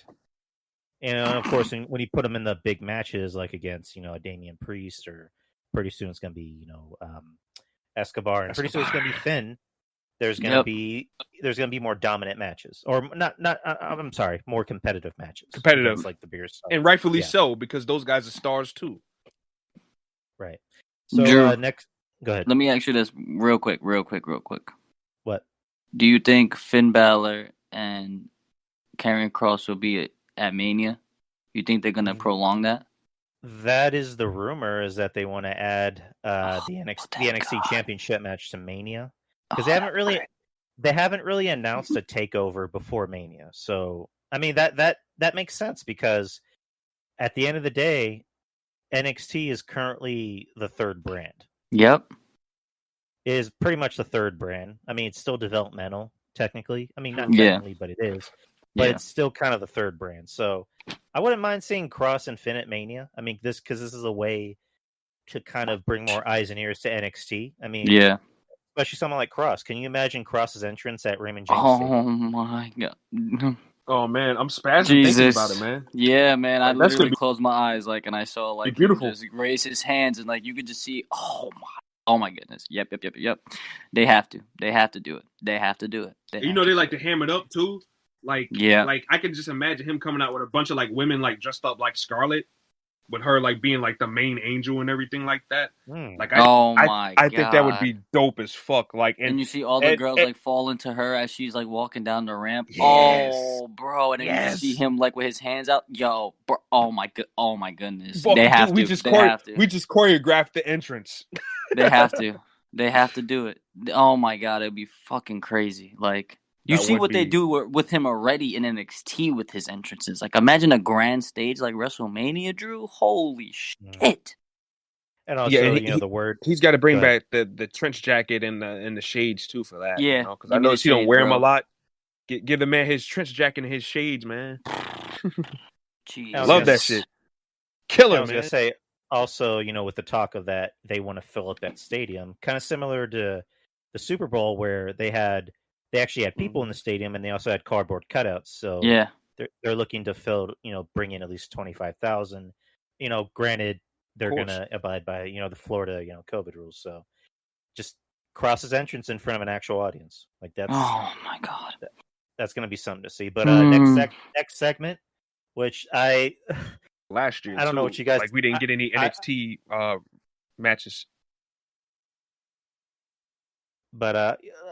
And of course, when you put him in the big matches, like against a Damian Priest, or pretty soon it's going to be Escobar, and pretty soon it's going to be Finn. There's going to be more dominant matches, or not. I'm sorry, more competitive matches. Competitive, like the beer stuff. And rightfully so, because those guys are stars too. Right. So Drew, next, go ahead. Let me ask you this real quick. What? Do you think Finn Balor and Karrion Kross will be at Mania? You think they're going to prolong that? That is the rumor, is that they want to add the NXT Championship match to Mania. Because they haven't really announced a takeover before Mania. So I mean that makes sense, because at the end of the day, NXT is currently the third brand. Yep. It is pretty much the third brand. I mean, it's still developmental, technically. I mean, not technically, but it is. But it's still kind of the third brand. So I wouldn't mind seeing Cross and Finn at Mania. I mean, this is a way to kind of bring more eyes and ears to NXT. I mean, especially someone like Cross. Can you imagine Cross's entrance at Raymond James Stadium? My God. Oh, man. I'm spazzing thinking about it, man. Yeah, man. I literally closed my eyes, and I saw, beautiful. Just raise his hands, and, you could just see, oh my goodness. Yep. They have to do it. They have to do it. They like to ham it up, too. Like I can just imagine him coming out with a bunch of women dressed up like Scarlet, with her being the main angel and everything like that. I think that would be dope as fuck. And you see all the girls fall into her as she's walking down the ramp. Yes. Oh, bro! And then you see him with his hands out. Yo, bro! Oh my goodness! Fuck, they have to. We just choreographed the entrance. They have to. They have to do it. Oh my god! It'd be fucking crazy. You see what they do with him already in NXT with his entrances. Imagine a grand stage like WrestleMania, Drew. Holy shit! And also, the word he's got to bring back the trench jacket and the shades too for that. Yeah, because I noticed he don't wear them a lot. Give the man his trench jacket and his shades, man. Jeez. Love that shit. Killer, man. I was gonna say also, with the talk of that they want to fill up that stadium, kind of similar to the Super Bowl, where they actually had people in the stadium, and they also had cardboard cutouts. So they're looking to fill, bring in at least 25,000. Granted, they're gonna abide by the Florida COVID rules. So just Cross's entrance in front of an actual audience, that's oh my god, that's gonna be something to see. But next segment, which last year I don't know what you guys we didn't get any NXT matches. But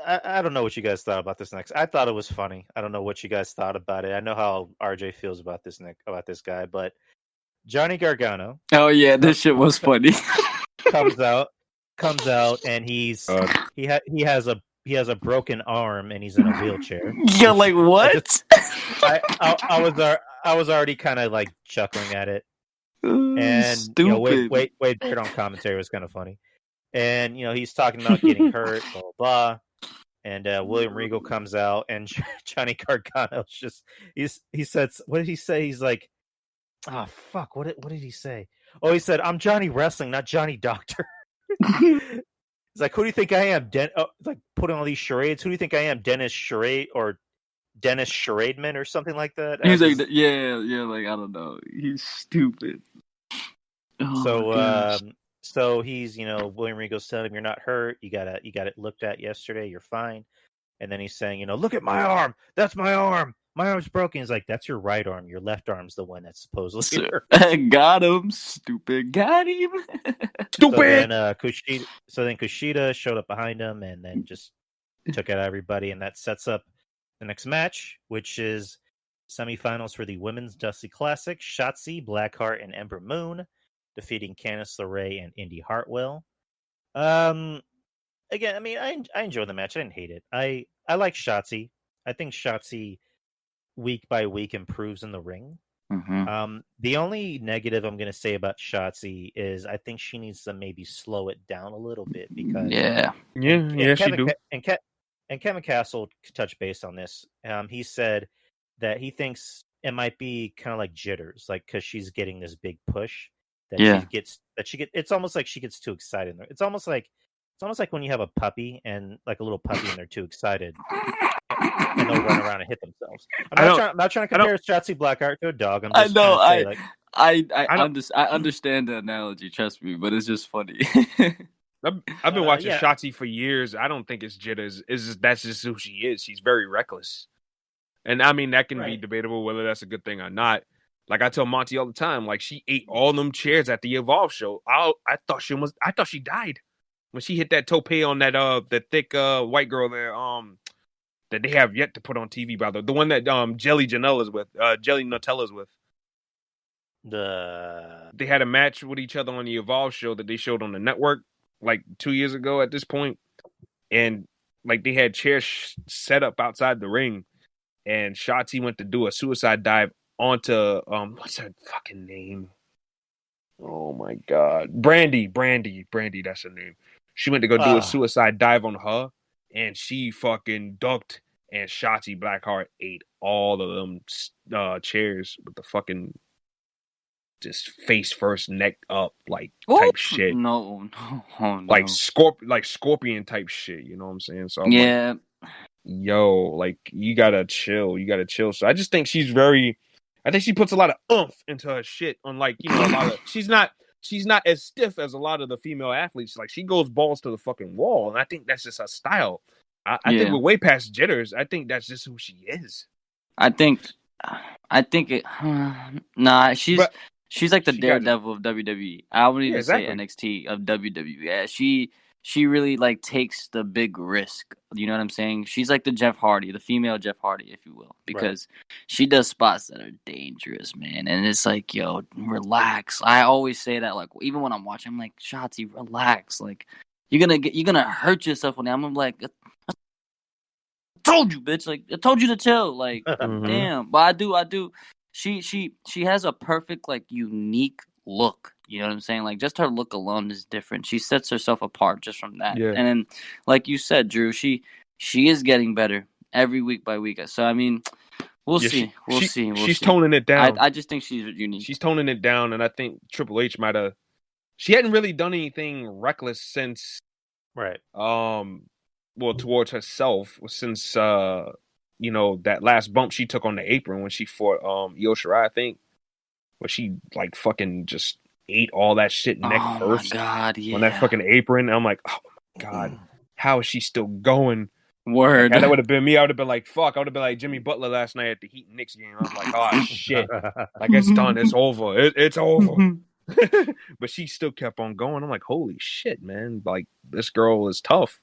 I don't know what you guys thought about this next. I thought it was funny. I don't know what you guys thought about it. I know how RJ feels about this guy, but Johnny Gargano. Oh yeah, this shit was funny. comes out, and he has a broken arm, and he's in a wheelchair. You're like, what? I was already kind of chuckling at it, and stupid. Wade Barrett on commentary was kind of funny. And, he's talking about getting hurt, blah, blah, blah. And William Regal comes out, and Johnny Gargano's just, he said, what did he say? He's like, oh, fuck, what did he say? Oh, he said, I'm Johnny Wrestling, not Johnny Doctor. He's like, who do you think I am? Putting all these charades. Who do you think I am? Dennis Charade or Dennis Schrademan or something like that. He's like, yeah, like I don't know. He's stupid. So he's, William Regal's telling him, "You're not hurt. You got it looked at yesterday. You're fine." And then he's saying, "Look at my arm. That's my arm. My arm's broken." He's like, "That's your right arm. Your left arm's the one that's supposedly hurt." Got him, stupid. Got him, stupid. So then Kushida showed up behind him and then just took out everybody, and that sets up the next match, which is semifinals for the Women's Dusty Classic. Shotzi, Blackheart, and Ember Moon defeating Candice LeRae and Indy Hartwell. Again, I mean, I enjoyed the match. I didn't hate it. I like Shotzi. I think Shotzi week by week improves in the ring. Mm-hmm. The only negative I'm going to say about Shotzi is I think she needs to maybe slow it down a little bit because she do. And Kevin Castle touched base on this. He said that he thinks it might be kind of like jitters, like because she's getting this big push it's almost like she gets too excited. It's almost like when you have a puppy and like a little puppy and they're too excited and they'll run around and hit themselves. I'm not trying to compare Shotzi Blackheart to a dog. I'm just I understand the analogy, trust me, but it's just funny. I've been watching Shotzi for years. I don't think it's jitters. That's just who she is. She's very reckless. And I mean, that can be debatable whether that's a good thing or not. Like I tell Monty all the time, like she ate all them chairs at the Evolve show. I thought she died when she hit that tope on that thick white girl there that they have yet to put on TV, by the one that Jelly Nutella's with. They had a match with each other on the Evolve show that they showed on the network like 2 years ago at this point, and like they had chairs set up outside the ring, and Shotzi went to do a suicide dive onto what's her fucking name? Oh my god, Brandy, that's her name. She went to go do a suicide dive on her, and she fucking ducked, and Shotzi Blackheart ate all of them chairs with the fucking just face first, neck up, like type shit. No. Like scorpion type shit. You know what I'm saying? So I'm like, like you gotta chill. So I just think I think she puts a lot of oomph into her shit. Unlike, a lot of, she's not as stiff as a lot of the female athletes. Like she goes balls to the fucking wall, and I think that's just her style. I think we're way past jitters. I think that's just who she is. I think it. Nah, she's like the Daredevil of WWE. I wouldn't even say NXT of WWE. Yeah, she really like takes the big risk. You know what I'm saying? She's like the Jeff Hardy, the female Jeff Hardy, if you will, because she does spots that are dangerous, man. And it's like, yo, relax. I always say that, like, even when I'm watching, I'm like, Shotzi, relax. Like, you're gonna hurt yourself on that. I'm like, I told you, bitch. Like, I told you to chill. Like, damn. But I do. She has a perfect, like, unique look. You know what I'm saying? Like, just her look alone is different. She sets herself apart just from that. Yeah. And then, like you said, Drew, she is getting better every week by week. So, I mean, we'll see. She's toning it down. I just think she's unique. She's toning it down, and I think Triple H might have... She hadn't really done anything reckless since... Right. Well, towards herself, since, that last bump she took on the apron when she fought Io Shirai, I think. Where she, like, fucking just ate all that shit neck first. Oh, my God, yeah. On that fucking apron. And I'm like, oh, my God. How is she still going? Word. Like, that would have been me. I would have been like, fuck. I would have been like Jimmy Butler last night at the Heat Knicks game. I was like, oh, shit. Like, it's done. It's over. It's over. But she still kept on going. I'm like, holy shit, man. Like, this girl is tough.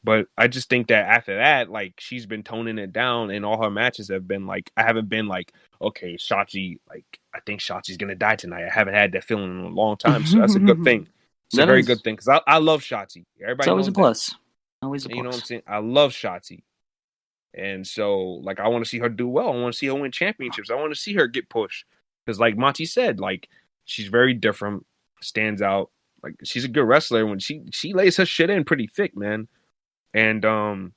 But I just think that after that, like, she's been toning it down, and all her matches have been like, I haven't been like, okay, Shotzi, like, I think Shotzi's gonna die tonight. I haven't had that feeling in a long time, so that's a good thing. It's a very good thing, because I love Shotzi. Everybody, it's always a plus. That. Always a plus. You know what I'm saying? I love Shotzi, and so like, I want to see her do well. I want to see her win championships. I want to see her get pushed, because like Monty said, like, she's very different, stands out. Like, she's a good wrestler when she lays her shit in pretty thick, man. And I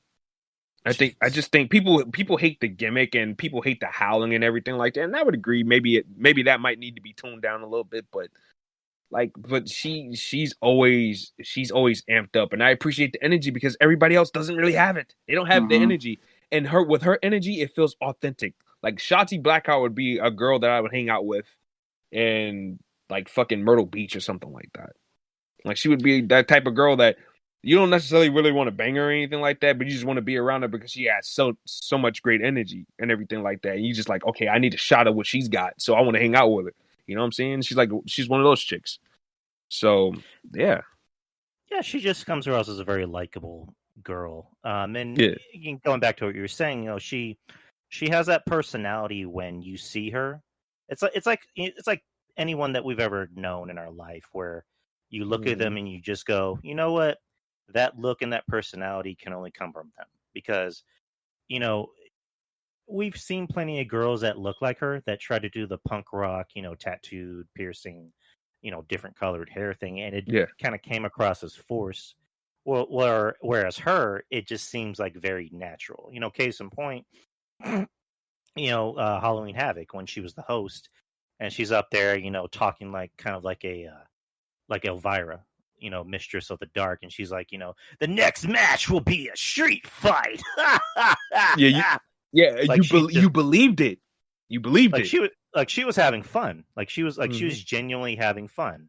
just think people hate the gimmick, and people hate the howling and everything like that. And I would agree, maybe that might need to be toned down a little bit, but she's always amped up, and I appreciate the energy because everybody else doesn't really have it. They don't have the energy, and her with her energy, it feels authentic. Like Shotzi Blackheart would be a girl that I would hang out with in like fucking Myrtle Beach or something like that. Like she would be that type of girl that you don't necessarily really want to bang her or anything like that, but you just want to be around her because she has so much great energy and everything like that. And you just like, okay, I need a shot of what she's got, so I want to hang out with her. You know what I'm saying? She's one of those chicks. So yeah. Yeah, she just comes across as a very likable girl. And Yeah. going back to what you were saying, she has that personality when you see her. It's like anyone that we've ever known in our life, where you look at them and you just go, you know what, that look and that personality can only come from them. Because we've seen plenty of girls that look like her that try to do the punk rock, tattooed, piercing, different colored hair thing, and it kind of came across as forced. Well, whereas her, it just seems like very natural. Case in point, Halloween Havoc, when she was the host, and she's up there, talking kind of like Elvira, Mistress of the Dark, and she's like, the next match will be a street fight. You believed it. You believed it. She was having fun. She was genuinely having fun.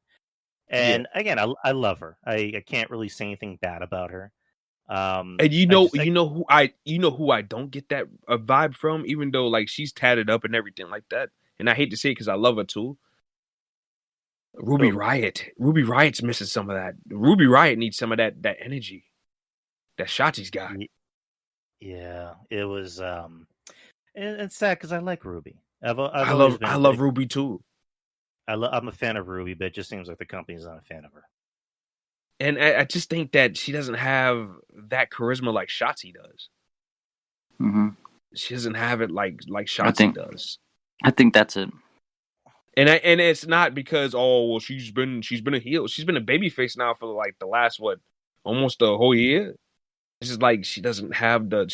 And again, I love her. I can't really say anything bad about her. And who I don't get that vibe from, even though she's tatted up and everything like that. And I hate to say it because I love her too. Ruby Riott. Ruby Riott's missing some of that. Ruby Riott needs some of that energy that Shotzi's got. Yeah, it was. And it's sad because I like Ruby. I love Ruby too. I'm a fan of Ruby, but it just seems like the company's not a fan of her. And I just think that she doesn't have that charisma like Shotzi does. Mm-hmm. She doesn't have it like Shotzi does. I think that's it. And it's not because she's been a heel. She's been a babyface now for the last almost a whole year. It's just she doesn't have the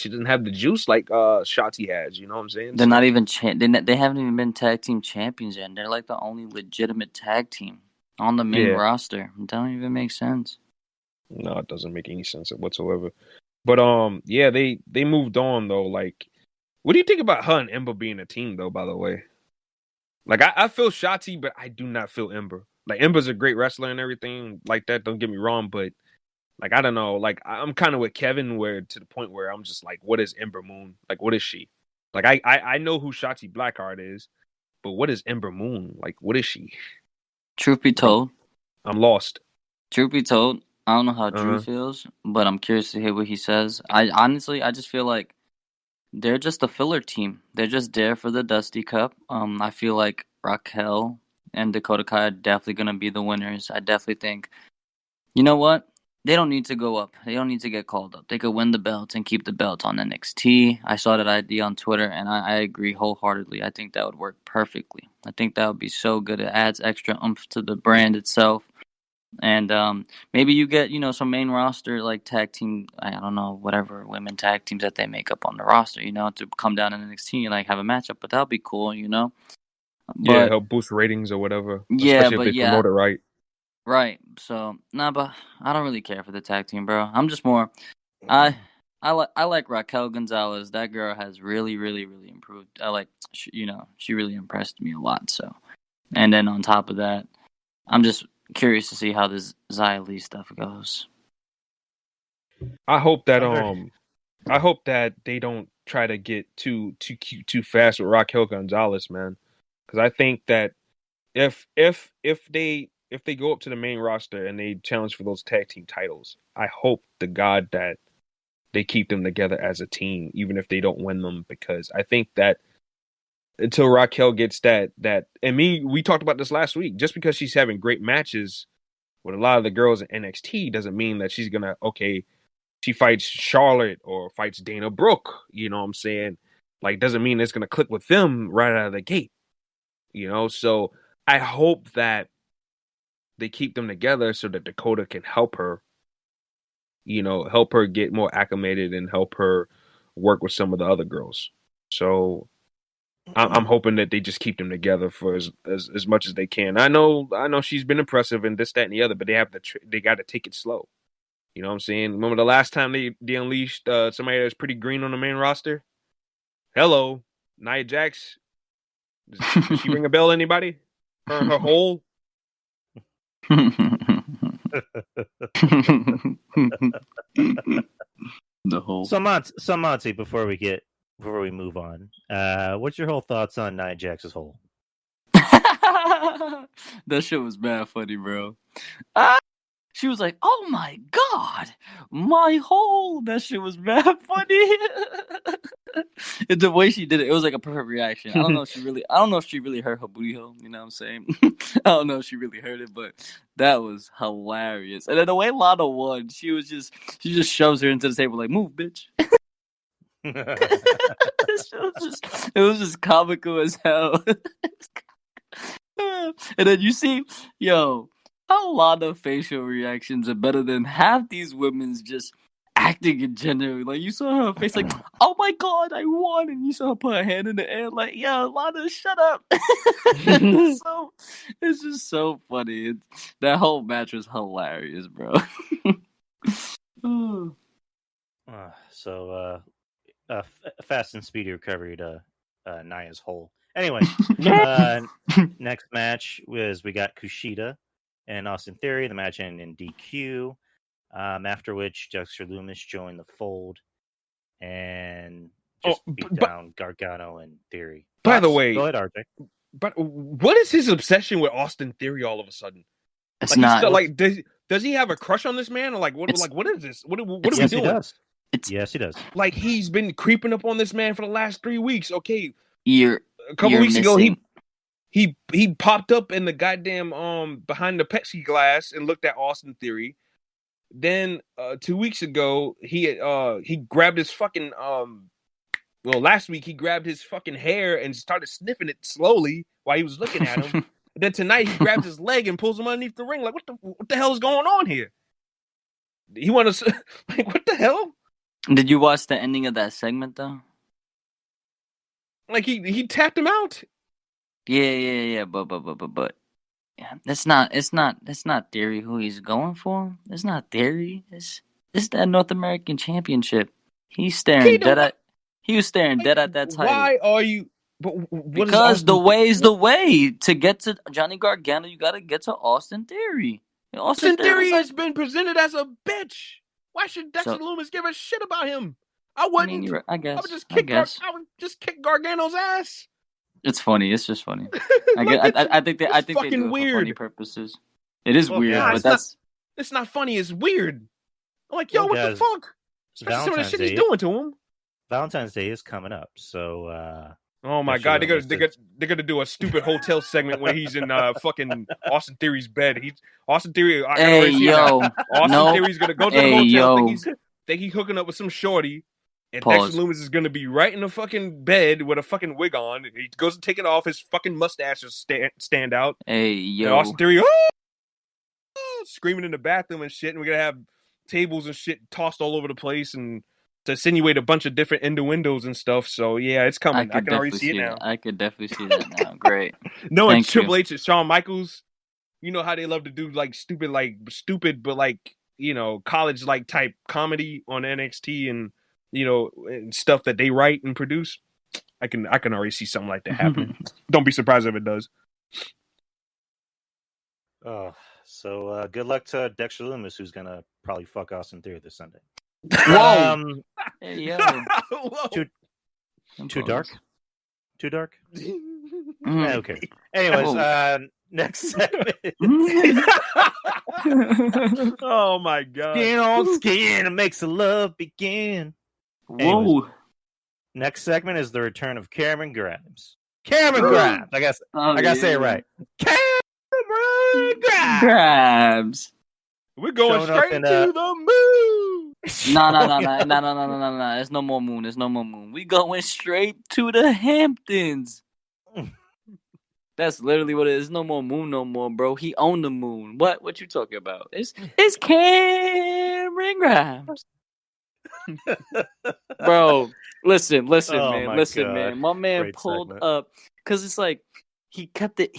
juice like Shotzi has. You know what I'm saying? They're not even they haven't even been tag team champions yet. They're the only legitimate tag team on the main roster. It doesn't even make sense. No, it doesn't make any sense whatsoever. But they moved on though. What do you think about her and Ember being a team though? By the way, I feel Shotzi, but I do not feel Ember. Ember's a great wrestler and everything like that. Don't get me wrong, but I don't know. I'm kind of with Kevin, where to the point where I'm just what is Ember Moon? What is she? I know who Shotzi Blackheart is, but what is Ember Moon? What is she? Truth be told, I'm lost. Truth be told, I don't know how Drew feels, but I'm curious to hear what he says. I just feel like they're just a filler team. They're just there for the Dusty Cup. I feel like Raquel and Dakota Kai are definitely going to be the winners. I definitely think, you know what? They don't need to go up. They don't need to get called up. They could win the belts and keep the belts on NXT. I saw that idea on Twitter, and I agree wholeheartedly. I think that would work perfectly. I think that would be so good. It adds extra oomph to the brand itself. And maybe you get, some main roster tag team, I don't know, whatever women tag teams that they make up on the roster, to come down in NXT and have a matchup. But that would be cool, But, help boost ratings or whatever. Yeah, especially if they promote it right. Right. So but I don't really care for the tag team, bro. I'm just more. I like Raquel Gonzalez. That girl has really, really, really improved. She really impressed me a lot. So, and then on top of that, I'm just curious to see how this Xia Li stuff goes. I hope that they don't try to get too cute too fast with Raquel Gonzalez, man. Because I think that if they go up to the main roster and they challenge for those tag team titles, I hope to God that they keep them together as a team, even if they don't win them. Because I think that until Raquel gets that, we talked about this last week. Just because she's having great matches with a lot of the girls in NXT doesn't mean that she's gonna she fights Charlotte or fights Dana Brooke. You know what I'm saying? Doesn't mean it's gonna click with them right out of the gate. So I hope that they keep them together so that Dakota can help her get more acclimated and help her work with some of the other girls. So I'm hoping that they just keep them together for as much as they can. I know she's been impressive and this, that, and the other, but they got to take it slow. You know what I'm saying? Remember the last time they unleashed somebody that was pretty green on the main roster? Hello, Nia Jax. Does she ring a bell? Anybody? Her hole. The whole. So Monty, before we move on, what's your whole thoughts on Nia Jax's hole? That shit was bad funny, bro. She was like, "Oh my god, my hole!" That shit was bad funny. And the way she did it, it was like a perfect reaction. I don't know if she really heard her booty hole. You know what I'm saying? I don't know if she really heard it, but that was hilarious. And then the way Lana won, she just shoves her into the table like, "Move, bitch." It was just comical as hell. And then you see, a lot of facial reactions are better than half these women's just acting in general. Like, you saw her face like, "Oh my god, I won," and you saw her put her hand in the air like, "Yo, Lana, shut up." It's just so funny. That whole match was hilarious, bro. Fast and speedy recovery to Nia's hole. Anyway, next match was we got Kushida and Austin Theory. The match ended in DQ. After which Dexter Lumis joined the fold and just beat down Gargano and Theory. By the way, go ahead, RJ. But what is his obsession with Austin Theory all of a sudden? It's not does he have a crush on this man, or what is this? What are we doing? He does. Yes, he does. Like, he's been creeping up on this man for the last 3 weeks. Okay, a couple weeks ago he popped up in the goddamn behind the Pepsi glass and looked at Austin Theory. Then 2 weeks ago he grabbed his fucking last week he grabbed his fucking hair and started sniffing it slowly while he was looking at him. Then tonight he grabs his leg and pulls him underneath the ring. Like, what the hell is going on here? He want to what the hell? Did you watch the ending of that segment though? Like, he tapped him out. Yeah, but yeah, it's not Theory who he's going for. It's not Theory. It's that North American Championship. He's staring dead at. He was staring dead at that title. Why are you? Because the way is the way. To get to Johnny Gargano, you got to get to Austin Theory. Austin Theory has been presented as a bitch. Why should Dexter Lumis give a shit about him? I wouldn't. I mean, I guess. I would just kick Gargano's ass. It's funny. It's just funny. Like, I think they do it fucking weird for funny purposes. It is weird, yeah, but it's not funny. It's weird. I'm like, yo, what the fuck? Especially some of the shit he's doing to him. Valentine's Day is coming up, so. Oh my god, they're gonna do a stupid hotel segment where he's in fucking Austin Theory's bed. Austin Theory's gonna go to the hotel. Think he's hooking up with some shorty. And Dexter Lumis is going to be right in the fucking bed with a fucking wig on. He goes to take it off. His fucking mustache will stand out. Hey, yo. And Austin Theory, screaming in the bathroom and shit. And we're going to have tables and shit tossed all over the place and to insinuate a bunch of different innuendos and stuff. So, yeah, it's coming. I can already see it now. I could definitely see that now. Great. Knowing Triple H and Shawn Michaels, you know how they love to do stupid, but college type comedy on NXT and and stuff that they write and produce. I can already see something like that happening. Don't be surprised if it does. So good luck to Dexter Lumis, who's gonna probably fuck Austin Theory this Sunday. Whoa! Hey, yo. Too dark? Too dark? Okay. Anyways, next segment. Oh my god! Skin on skin, it makes the love begin. Whoa! Anyways, next segment is the return of Cameron Grimes. Cameron Grimes. I gotta say it right. Cameron Grimes. We're going straight to the moon. No. There's no more moon. There's no more moon. We going straight to the Hamptons. That's literally what it is. No more moon, no more, bro. He owned the moon. What you talking about? It's Cameron Grimes. Bro, listen, man. My man Great pulled segment. up because it's like he kept it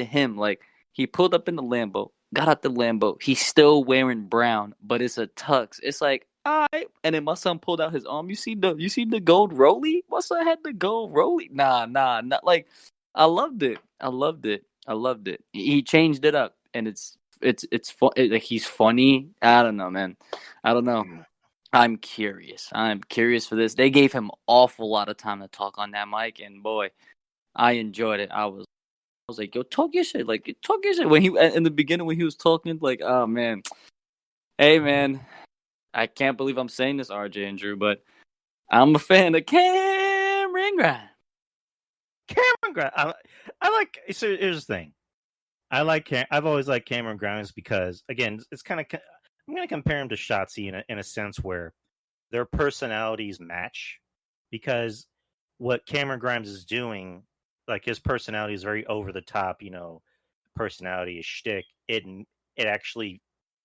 him. Like, he pulled up in the Lambo. got out the Lambo. He's still wearing brown, but it's a tux. It's like, all right. And then my son pulled out his arm. You see the gold rolly? My son had the gold rolly. Nah, not like. I loved it. He changed it up, and it's fun. Like he's funny. I don't know, man. I don't know. I'm curious for this. They gave him awful lot of time to talk on that mic, and boy, I enjoyed it. I was like, yo, talk your shit. Like, talk your shit. When he in the beginning when he was talking, like, oh man, hey man, I can't believe I'm saying this, RJ and Drew, but I'm a fan of Cameron Grimes. I like. So here's the thing. I've always liked Cameron Grimes because, again, it's kind of. I'm going to compare him to Shotzi in a sense where their personalities match, because what Cameron Grimes is doing, like his personality is very over the top, personality is shtick. It actually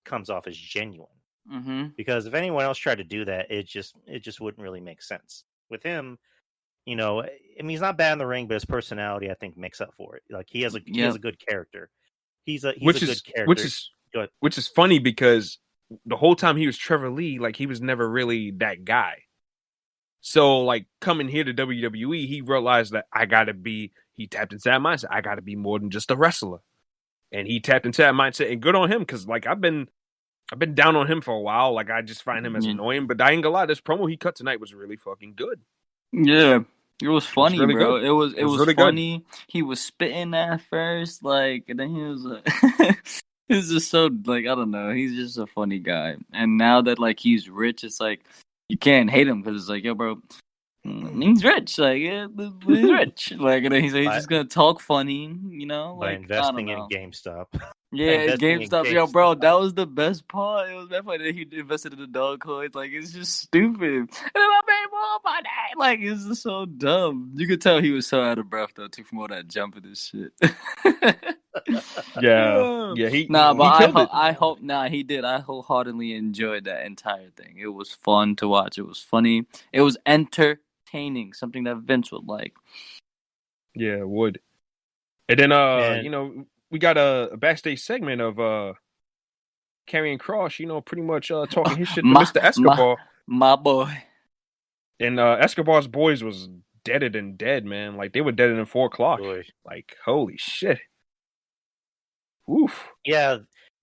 comes off as genuine. Mm-hmm. Because if anyone else tried to do that, it just wouldn't really make sense. With him, I mean, he's not bad in the ring, but his personality, I think, makes up for it. Like he has a good character. He's a good character. Which is funny because the whole time he was Trevor Lee, like he was never really that guy. So like coming here to WWE, he realized that he tapped into that mindset. I gotta be more than just a wrestler. And he tapped into that mindset, and good on him, because like I've been down on him for a while. Like I just find him as annoying, but I ain't gonna lie, this promo he cut tonight was really fucking good. Yeah. It was funny, really bro. good. It was really funny. Good. He was spitting at first, like, and then he was like, he's just so, like, I don't know. He's just a funny guy. And now that, like, he's rich, it's like, you can't hate him because it's like, yo, bro, he's rich. Like, yeah, he's rich. Like, and then he's just going to talk funny, like, by investing in GameStop. Yeah, GameStop. Yo, bro, that was the best part. It was that funny that he invested in the dog coins. Like, it's just stupid. And then I made more money. Like, it's just so dumb. You could tell he was so out of breath, though, too, from all that jumping and shit. Yeah. I hope, he did. I wholeheartedly enjoyed that entire thing. It was fun to watch. It was funny. It was entertaining, something that Vince would like. Yeah, it would. And then, we got a backstage segment of Karrion Kross, pretty much talking his shit to Mr. Escobar. My boy. And Escobar's boys was deader than dead, man. Like, they were deader than 4 o'clock. Boy. Like, holy shit. Oof. Yeah,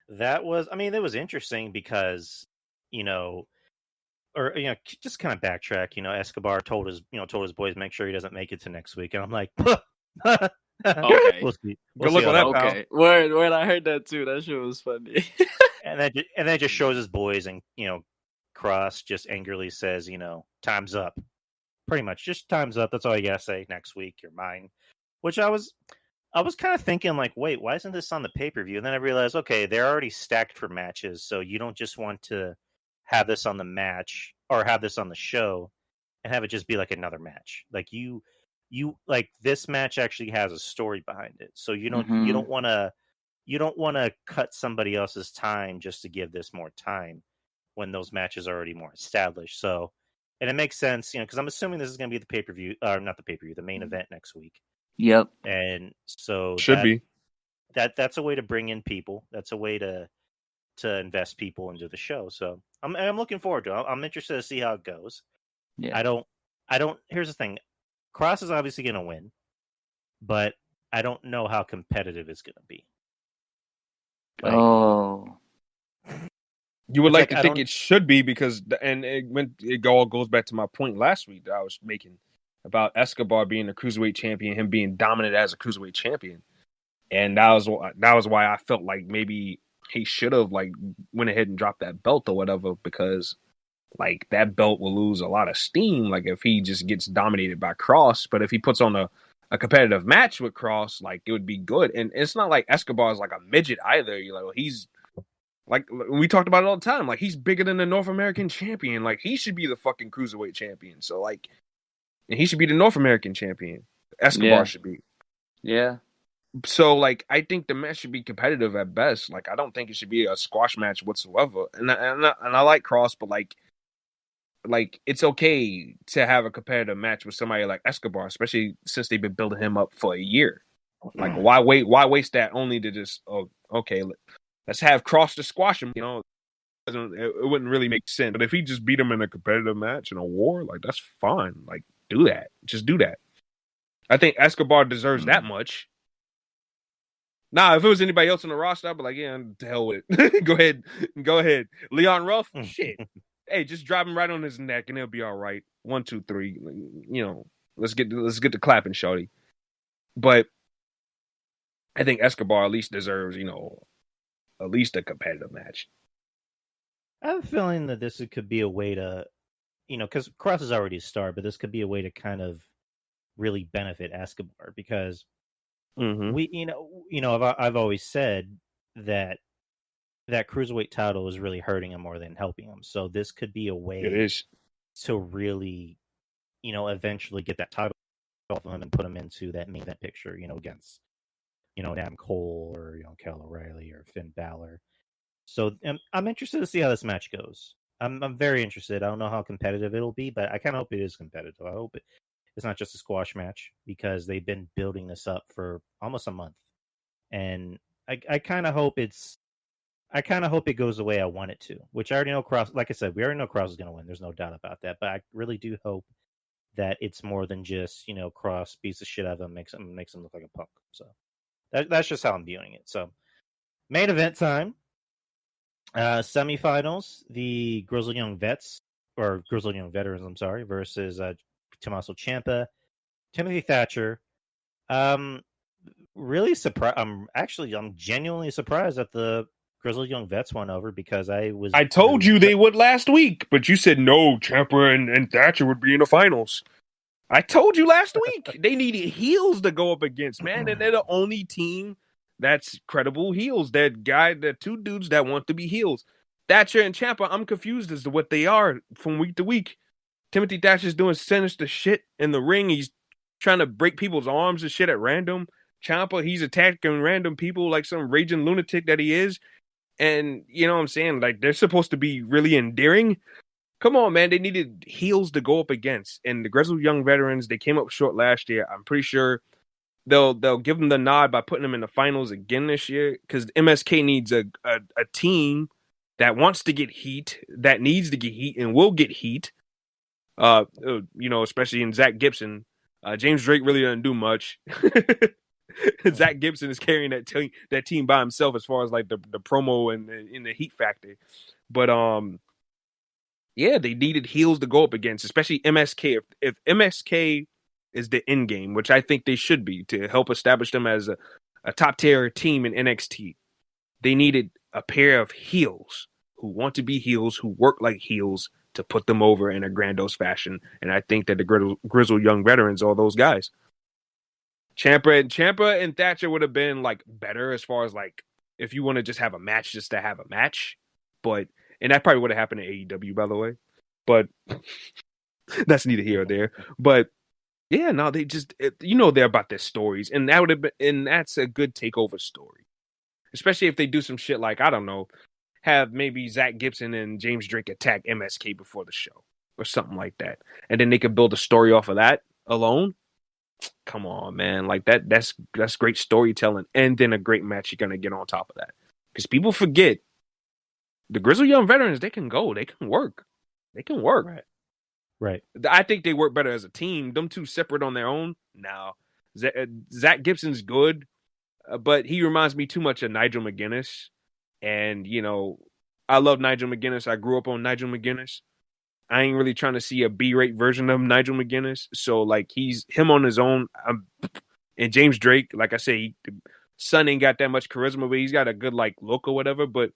it was interesting because, just kind of backtrack, Escobar told his boys, make sure he doesn't make it to next week. And I'm like, okay. We'll see. Good luck on that, pal. Okay. Word, I heard that too. That shit was funny. and then just shows his boys, and Cross just angrily says, time's up. Pretty much, just time's up. That's all you gotta say. Next week, you're mine. Which I was kind of thinking, like, wait, why isn't this on the pay-per-view? And then I realized, okay, they're already stacked for matches, so you don't just want to have this on the match or have this on the show and have it just be like another match. Like you like, this match actually has a story behind it, so you don't want to cut somebody else's time just to give this more time when those matches are already more established. So, and it makes sense, because I'm assuming this is going to be the pay-per-view, or not the pay-per-view, the main event next week. Yep. And so that's a way to bring in people. That's a way to invest people into the show. So I'm looking forward to it. I'm interested to see how it goes. Yeah. I don't. Here's the thing. Cross is obviously going to win, but I don't know how competitive it's going to be. You would like to think it should be, because, and it all goes back to my point last week that I was making about Escobar being a cruiserweight champion, him being dominant as a cruiserweight champion, and that was why I felt like maybe he should have went ahead and dropped that belt or whatever, because like that belt will lose a lot of steam, like if he just gets dominated by Cross. But if he puts on a competitive match with Cross, like, it would be good. And it's not like Escobar is like a midget either. You're like, he's like, we talked about it all the time. Like, he's bigger than the North American champion. Like, he should be the fucking cruiserweight champion. So like, and he should be the North American champion. Escobar should be. Yeah. So like, I think the match should be competitive at best. Like, I don't think it should be a squash match whatsoever. And I like Cross, but like it's okay to have a competitive match with somebody like Escobar, especially since they've been building him up for a year. Like, why waste that only to just, Let's have Cross to squash him. It wouldn't really make sense. But if he just beat him in a competitive match in a war, like that's fine. Like do that. Just do that. I think Escobar deserves that much. Nah, if it was anybody else on the roster, I'd be like, yeah, to hell with it. Go ahead. Leon Ruff, shit. Hey, just drop him right on his neck and it'll be all right. 1, 2, 3. Let's get the clapping, shorty. But I think Escobar at least deserves, at least a competitive match. I have a feeling that this could be a way to, because Cross is already a star, but this could be a way to kind of really benefit Escobar because I've always said that cruiserweight title is really hurting him more than helping him. So this could be a way to really, eventually get that title off of him and put him into that main event picture, against, Adam Cole or, Kyle O'Reilly or Finn Balor. So I'm interested to see how this match goes. I'm very interested. I don't know how competitive it'll be, but I kind of hope it is competitive. I hope it's not just a squash match because they've been building this up for almost a month. And I kind of hope it goes the way I want it to, which I already know Cross, like I said, we already know Cross is going to win. There's no doubt about that. But I really do hope that it's more than just, Cross beats the shit out of him, makes him look like a punk. So that's just how I'm viewing it. So main event time. Semifinals, the Grizzled Young Veterans, versus Tommaso Ciampa, Timothy Thatcher. Really surprised. I'm genuinely surprised that the Grizzled Young Vets won over because I told you they would last week, but you said no, Ciampa and Thatcher would be in the finals. I told you last week they needed heels to go up against, man, and they're the only team that's credible heels. They're two dudes that want to be heels. Thatcher and Ciampa, I'm confused as to what they are from week to week. Timothy Thatcher's doing sinister shit in the ring. He's trying to break people's arms and shit at random. Ciampa, he's attacking random people like some raging lunatic that he is. And you know what I'm saying? Like they're supposed to be really endearing. Come on, man. They needed heels to go up against. And the Grizzled Young Veterans, they came up short last year. I'm pretty sure they'll give them the nod by putting them in the finals again this year because MSK needs a team that wants to get heat, that needs to get heat, and will get heat. Especially in Zach Gibson. James Drake really doesn't do much. Zach Gibson is carrying that team by himself as far as like the promo and in the heat factor. But yeah, they needed heels to go up against, especially MSK. If MSK is the end game, which I think they should be to help establish them as a top tier team in NXT, they needed a pair of heels who want to be heels, who work like heels to put them over in a grandiose fashion. And I think that the Grizzled Young Veterans are those guys. Ciampa and Thatcher would have been like better as far as like if you want to just have a match just to have a match. And that probably would have happened in AEW, by the way. But that's neither here or there. But yeah, no, they just they're about their stories, and that's a good takeover story. Especially if they do some shit like, I don't know, have maybe Zach Gibson and James Drake attack MSK before the show or something like that. And then they could build a story off of that alone. Come on, man. Like that's great storytelling. And then a great match you're going to get on top of that. Because people forget the Grizzled Young Veterans, they can go. They can work. They can work. Right. I think they work better as a team. Them two separate on their own. No. Zach Gibson's good. But he reminds me too much of Nigel McGuinness. And, I love Nigel McGuinness. I grew up on Nigel McGuinness. I ain't really trying to see a B-rate version of Nigel McGuinness. So, like, he's him on his own. And James Drake, like I say, son ain't got that much charisma, but he's got a good, like, look or whatever. But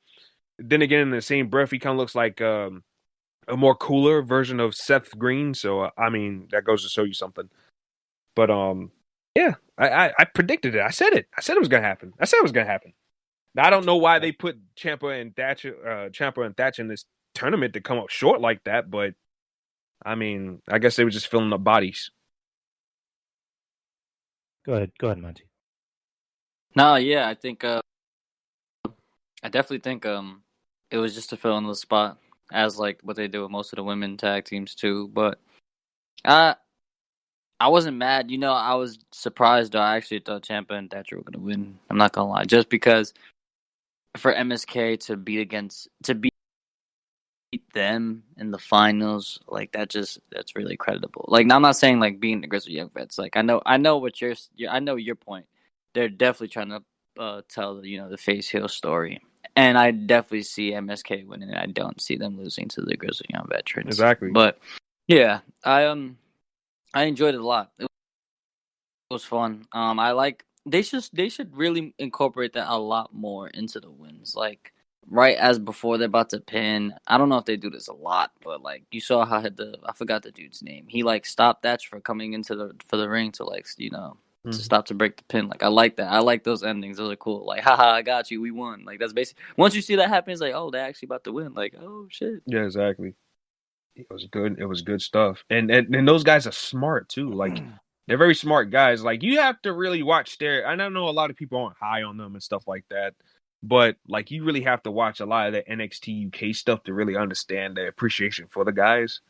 then again, in the same breath, he kind of looks like a more cooler version of Seth Green. So, I mean, that goes to show you something. But, yeah, I predicted it. I said it. I said it was going to happen. Now, I don't know why they put Ciampa and Thatcher in this tournament to come up short like that, but I mean, I guess they were just filling up bodies. Go ahead, Monty. No, yeah, I think I definitely think it was just to fill in the spot as like what they do with most of the women tag teams too. But I wasn't mad. I was surprised. I actually thought Ciampa and Thatcher were gonna win. I'm not gonna lie, just because for MSK to beat them in the finals, like that's really creditable. Like, now I'm not saying like beating the Grizzly Young Vets. Like, I know what I know your point. They're definitely trying to tell the face heel story, and I definitely see MSK winning. I don't see them losing to the Grizzly Young Veterans. Exactly. But yeah, I enjoyed it a lot. It was fun. They should really incorporate that a lot more into the wins. Like, right as before they're about to pin. I don't know if they do this a lot, but like, you saw how I forgot the dude's name. He like stopped that for coming into the ring to like to stop to break the pin. Like, I like that. I like those endings. Those are cool. Like, haha, I got you. We won. Like, that's basically, once you see that happen, it's like, oh, they're actually about to win. Like, oh shit. Yeah, exactly. It was good. It was good stuff. And those guys are smart too. Like, they're very smart guys. Like, you have to really watch and I know a lot of people aren't high on them and stuff like that. But like, you really have to watch a lot of the NXT UK stuff to really understand the appreciation for the guys.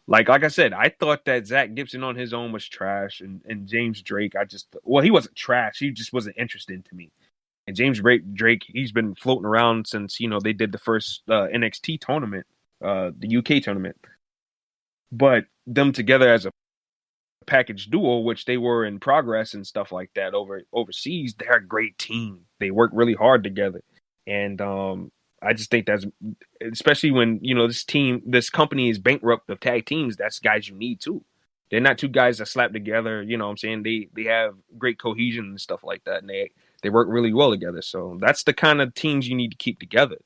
Like I said, I thought that Zach Gibson on his own was trash, and James Drake, he wasn't trash. He just wasn't interesting to me. And James Drake, he's been floating around since they did the first NXT tournament, the UK tournament. But them together as a package duo, which they were in progress and stuff like that overseas, they're a great team. They work really hard together, and I just think that's, especially when this company is bankrupt of tag teams. That's guys you need too. They're not two guys that slap together. You know what I'm saying? They have great cohesion and stuff like that, and they work really well together. So that's the kind of teams you need to keep together.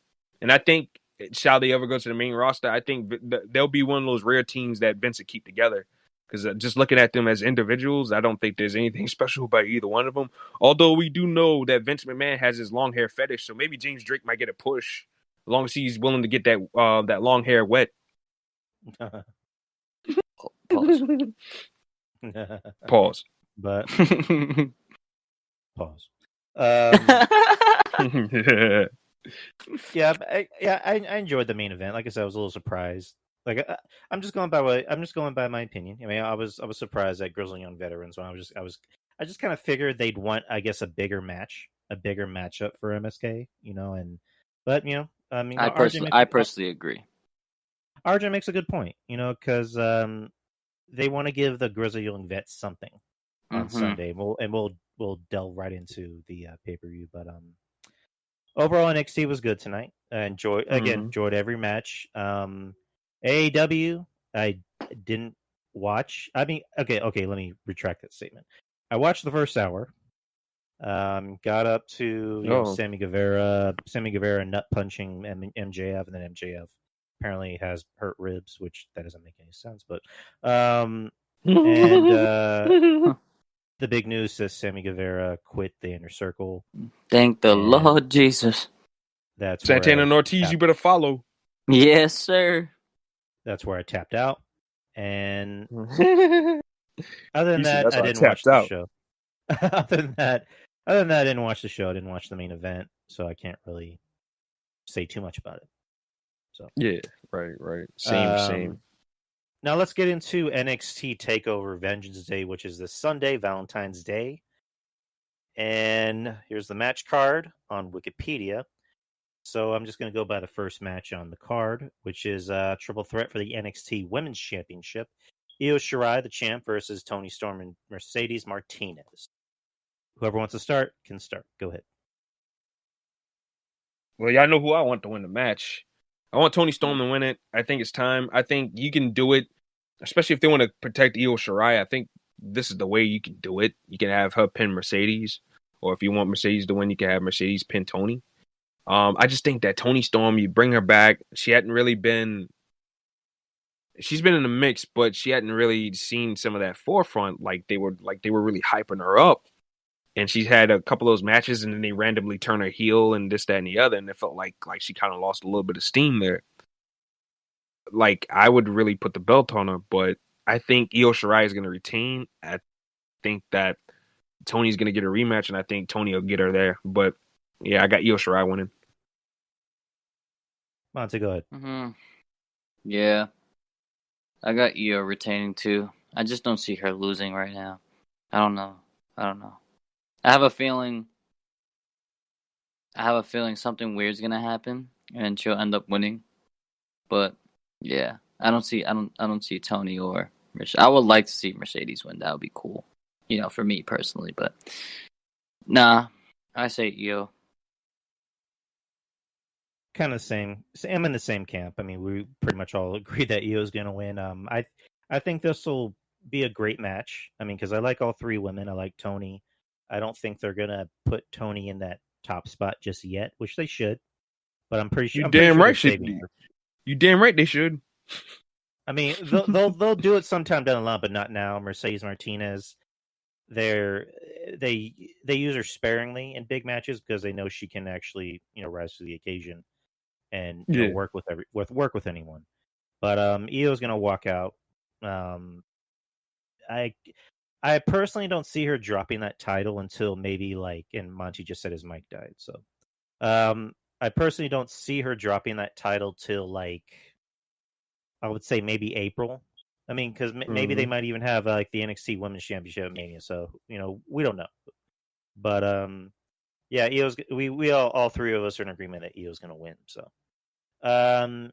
And I think, shall they ever go to the main roster, I think they'll be one of those rare teams that Vince will keep together. Because just looking at them as individuals, I don't think there's anything special about either one of them. Although we do know that Vince McMahon has his long hair fetish, so maybe James Drake might get a push, as long as he's willing to get that long hair wet. Pause. Pause. But pause. Yeah, I enjoyed the main event. Like I said, I was a little surprised. Like, I'm just going by my opinion. I mean, I was surprised at Grizzly Young Veterans when I just kind of figured they'd want, I guess, a bigger matchup for MSK, but I mean, I personally agree. RJ makes a good point, because they want to give the Grizzly Young Vets something on Sunday, and we'll delve right into the pay-per-view. But overall, NXT was good tonight. I enjoyed every match. AEW, I didn't watch. I mean, okay, let me retract that statement. I watched the first hour. Got up to Sammy Guevara nut punching MJF, and then MJF apparently has hurt ribs, which that doesn't make any sense. But and the big news says Sammy Guevara quit the Inner Circle. Thank the Lord Jesus. That's Santana and Ortiz. You better follow. Yes, sir. That's where I tapped out. And other than that, I didn't watch the show. Other than that, I didn't watch the show. I didn't watch the main event, so I can't really say too much about it. So yeah, right. Same. Now let's get into NXT Takeover Vengeance Day, which is this Sunday, Valentine's Day. And here's the match card on Wikipedia. So I'm just going to go by the first match on the card, which is a triple threat for the NXT Women's Championship. Io Shirai, the champ, versus Toni Storm and Mercedes Martinez. Whoever wants to start can start. Go ahead. Well, y'all know who I want to win the match. I want Toni Storm to win it. I think it's time. I think you can do it, especially if they want to protect Io Shirai. I think this is the way you can do it. You can have her pin Mercedes, or if you want Mercedes to win, you can have Mercedes pin Toni. I just think that Toni Storm, you bring her back. She hadn't really been. She's been in the mix, but she hadn't really seen some of that forefront. Like they were really hyping her up, and she's had a couple of those matches, and then they randomly turn her heel and this, that, and the other, and it felt like she kind of lost a little bit of steam there. Like, I would really put the belt on her, but I think Io Shirai is going to retain. I think that Tony's going to get a rematch, and I think Tony will get her there. But yeah, I got Io Shirai winning. Monty, go ahead. Mm-hmm. Yeah. I got Io retaining too. I just don't see her losing right now. I don't know. I have a feeling I have a feeling something weird's gonna happen, and she'll end up winning. But yeah, I don't see Tony or Mercedes. I would like to see Mercedes win. That would be cool, for me personally. But nah, I say Io. Kind of same. I'm in the same camp. I mean, we pretty much all agree that Io's going to win. I think this will be a great match. I mean, because I like all three women. I like Tony. I don't think they're going to put Tony in that top spot just yet, which they should. But I'm pretty sure. You damn right they should. I mean, they'll do it sometime down the line, but not now. Mercedes Martinez, they use her sparingly in big matches because they know she can actually rise to the occasion and work with anyone. But Io's gonna walk out. I personally don't see her dropping that title until maybe and Monty just said his mic died. So I personally don't see her dropping that title till I would say maybe April. I mean, because maybe they might even have the NXT Women's Championship at Mania. So we don't know. But yeah, Io's. We all three of us are in agreement that Io's going to win. So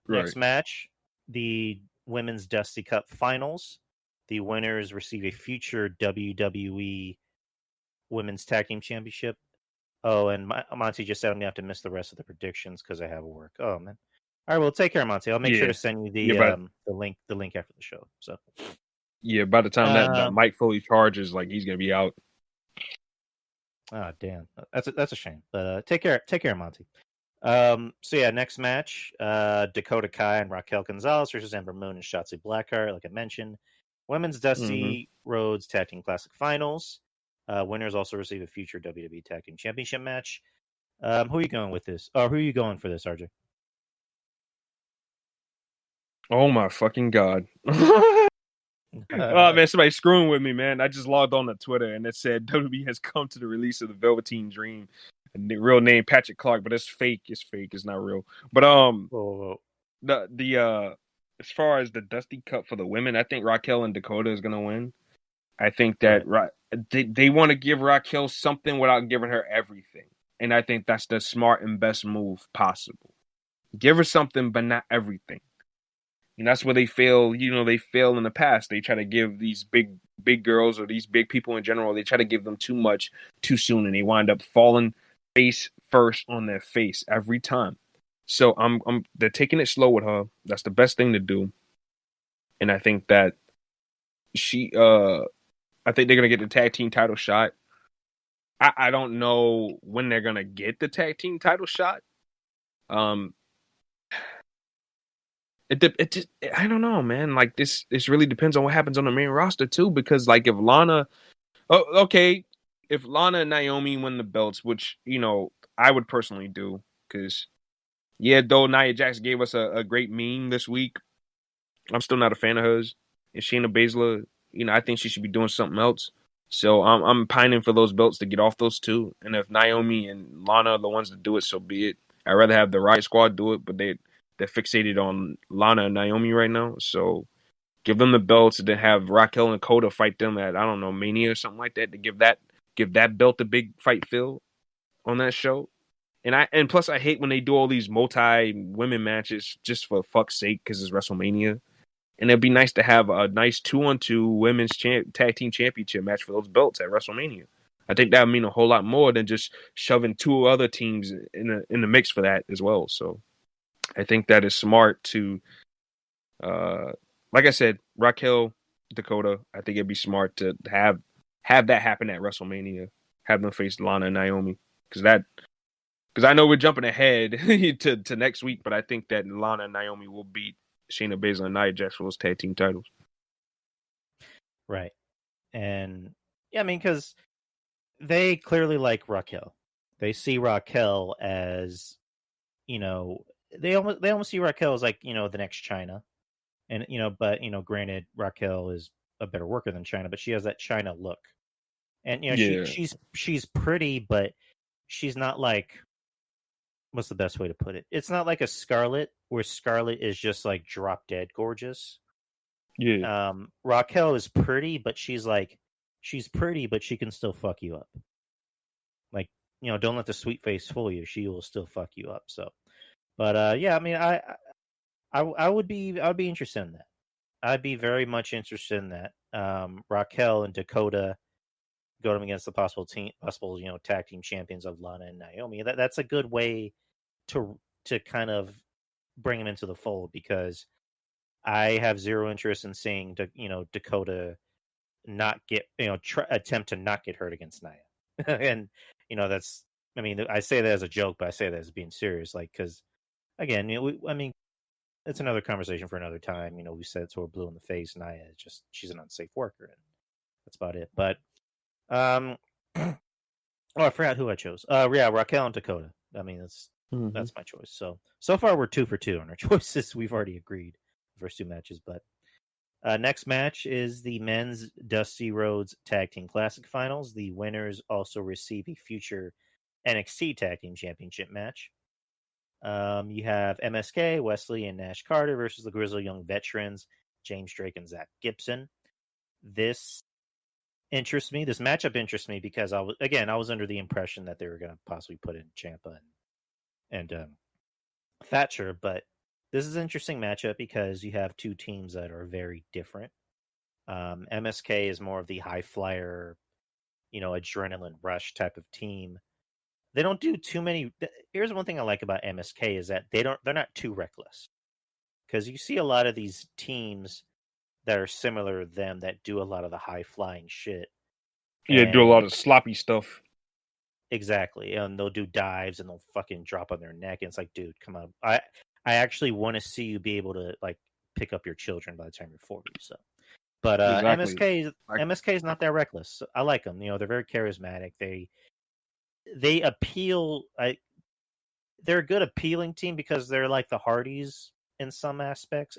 next match, the Women's Dusty Cup Finals. The winners receive a future WWE Women's Tag Team Championship. Oh, and Monty just said I'm gonna have to miss the rest of the predictions because I have work. Oh man. All right, well, take care, Monty. I'll make sure to send you the link after the show. So yeah, by the time that Mike fully charges, he's gonna be out. Oh damn, that's a shame. But take care, Monty. So yeah, next match, Dakota Kai and Raquel Gonzalez versus Ember Moon and Shotzi Blackheart. Like I mentioned, Women's Dusty Rhodes Tag Team Classic Finals. Winners also receive a future WWE Tag Team Championship match. Who are you going with this? Or who are you going for this, RJ? Oh my fucking god. Oh man, somebody's screwing with me, man. I just logged on to Twitter and it said WWE has come to the release of the Velveteen Dream. And the real name Patrick Clark, but it's fake. It's fake. It's not real. But the as far as the Dusty Cup for the women, I think Raquel and Dakota is gonna win. I think that they want to give Raquel something without giving her everything. And I think that's the smart and best move possible. Give her something, but not everything. And that's where they fail. They fail in the past. They try to give these big girls or these big people in general, they try to give them too much too soon. And they wind up falling face first on their face every time. So they're taking it slow with her. That's the best thing to do. And I think that I think they're going to get the tag team title shot. I don't know when they're going to get the tag team title shot. It just, I don't know, man. This really depends on what happens on the main roster too. Because if Lana, if Lana and Naomi win the belts, which I would personally do, because though Nia Jax gave us a great meme this week, I'm still not a fan of hers. And Shayna Baszler, I think she should be doing something else. So I'm pining for those belts to get off those two. And if Naomi and Lana are the ones to do it, so be it. I'd rather have the Riot Squad do it, but they're fixated on Lana and Naomi right now. So give them the belts and then have Raquel and Dakota fight them at, I don't know, Mania or something like that to give that belt a big fight feel on that show. And plus I hate when they do all these multi-women matches just for fuck's sake because it's WrestleMania. And it'd be nice to have a nice 2-on-2 women's tag team championship match for those belts at WrestleMania. I think that would mean a whole lot more than just shoving two other teams in the mix for that as well. So I think that is smart to, like I said, Raquel, Dakota. I think it'd be smart to have that happen at WrestleMania. Have them face Lana and Naomi because I know we're jumping ahead to next week, but I think that Lana and Naomi will beat Shayna Baszler and Nia Jax for those tag team titles. Right. And yeah, I mean, because they clearly like Raquel. They see Raquel as, they almost see Raquel as the next China. And, but, granted, Raquel is a better worker than China, but she has that China look. And, she's pretty, but she's not what's the best way to put it? It's not like a Scarlett, where Scarlett is just drop dead gorgeous. Yeah. Raquel is pretty, but she's pretty, but she can still fuck you up. don't let the sweet face fool you. She will still fuck you up. So, but yeah, I mean, I would be interested in that. I'd be very much interested in that. Raquel and Dakota go them against the possible tag team champions of Lana and Naomi. That's a good way to kind of bring them into the fold, because I have zero interest in seeing Dakota not get attempt to not get hurt against Nia. And that's, I mean, I say that as a joke, but I say that as being serious, like, because again, I mean, it's another conversation for another time. We said it's sort of blue in the face. Nia is just, she's an unsafe worker, and that's about it. But oh, I forgot who I chose. Yeah, Raquel and Dakota. I mean, that's my choice. So far we're 2 for 2 on our choices. We've already agreed the first 2 matches, but next match is the men's Dusty Rhodes Tag Team Classic Finals. The winners also receive a future NXT Tag Team Championship match. You have MSK, Wesley, and Nash Carter versus the Grizzled Young Veterans, James Drake and Zach Gibson. This interests me. This matchup interests me because I was under the impression that they were going to possibly put in Ciampa and Thatcher, but this is an interesting matchup because you have 2 teams that are very different. MSK is more of the high flyer, adrenaline rush type of team. They don't do too many. Here's one thing I like about MSK is that they're not too reckless, because you see a lot of these teams that are similar to them that do a lot of the high flying shit. Yeah, do a lot of sloppy stuff. Exactly, and they'll do dives and they'll fucking drop on their neck. And it's like, dude, come on. I actually want to see you be able to like pick up your children by the time you're 40. So, but exactly. MSK is not that reckless. I like them. They're very charismatic. They appeal. They're a good appealing team because they're like the Hardys in some aspects.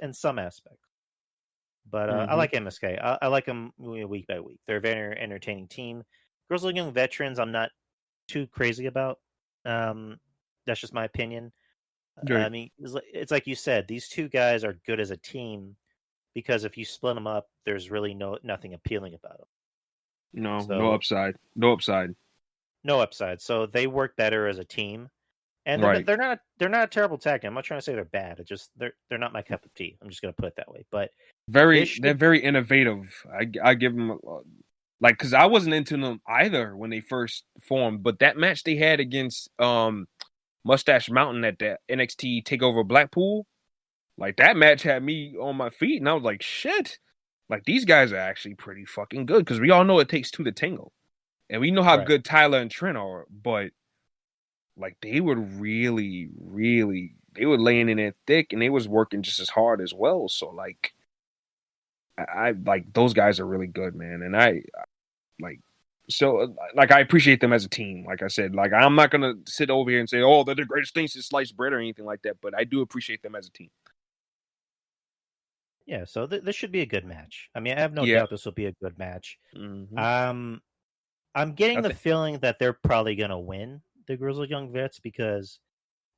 But I like MSK. I like them week by week. They're a very entertaining team. Grizzled Young Veterans, I'm not too crazy about. That's just my opinion. Right. I mean, it's like you said, these 2 guys are good as a team because if you split them up, there's really nothing appealing about them. No upside. No upside. So they work better as a team, and they're not a terrible tag team. I'm not trying to say they're bad. It's just they're not my cup of tea. I'm just going to put it that way. But they're very innovative. I give them because I wasn't into them either when they first formed, but that match they had against Mustache Mountain at that NXT TakeOver Blackpool, like that match had me on my feet, and I was like, shit, like these guys are actually pretty fucking good, because we all know it takes 2 to tango, and we know how good Tyler and Trent are, but like they were really, really, they were laying in it thick, and they was working just as hard as well. So like, I like those guys are really good, man, and I appreciate them as a team. Like I said, like I'm not gonna sit over here and say, oh, they're the greatest things since sliced bread or anything like that, but I do appreciate them as a team. Yeah, so this should be a good match. I mean, I have no doubt this will be a good match. I'm getting the feeling that they're probably gonna win, the Grizzled Young Vets, because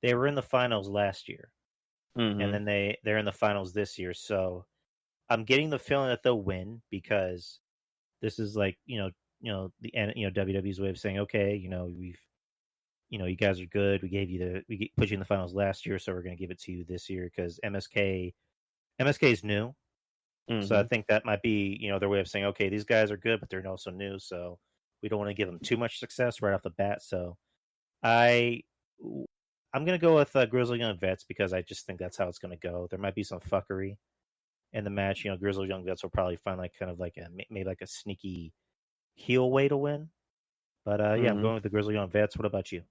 they were in the finals last year, and then they're in the finals this year. So I'm getting the feeling that they'll win, because this is like the WWE's way of saying, okay, we've you guys are good. We put you in the finals last year, so we're going to give it to you this year, because MSK is new. So I think that might be their way of saying, okay, these guys are good, but they're also new, so we don't want to give them too much success right off the bat. So I'm going to go with Grizzled Young Vets, because I just think that's how it's going to go. There might be some fuckery in the match. Grizzled Young Vets will probably find maybe like a sneaky heel way to win. But yeah, I'm going with the Grizzled Young Vets. What about you?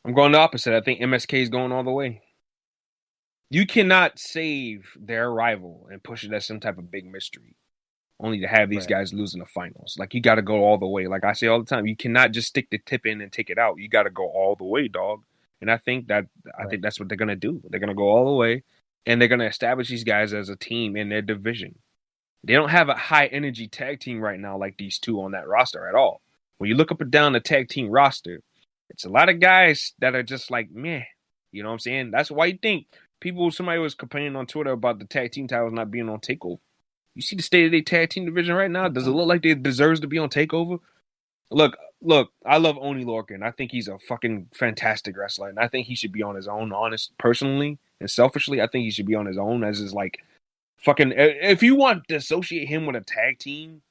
I'm going the opposite. I think MSK is going all the way. You cannot save their rival and push it as some type of big mystery, only to have these guys lose in the finals. Like, you got to go all the way. Like I say all the time, you cannot just stick the tip in and take it out. You got to go all the way, dog. And I think that's what they're gonna do. They're gonna go all the way, and they're gonna establish these guys as a team in their division. They don't have a high energy tag team right now like these 2 on that roster at all. When you look up and down the tag team roster, it's a lot of guys that are just like, meh. You know what I'm saying? That's why you think somebody was complaining on Twitter about the tag team titles not being on TakeOver. You see the state of their tag team division right now? Does it look like it deserves to be on TakeOver? Look, I love Oni Lorcan. I think he's a fucking fantastic wrestler, and I think he should be on his own. Honest, personally and selfishly, I think he should be on his own as his like fucking. If you want to associate him with a tag team,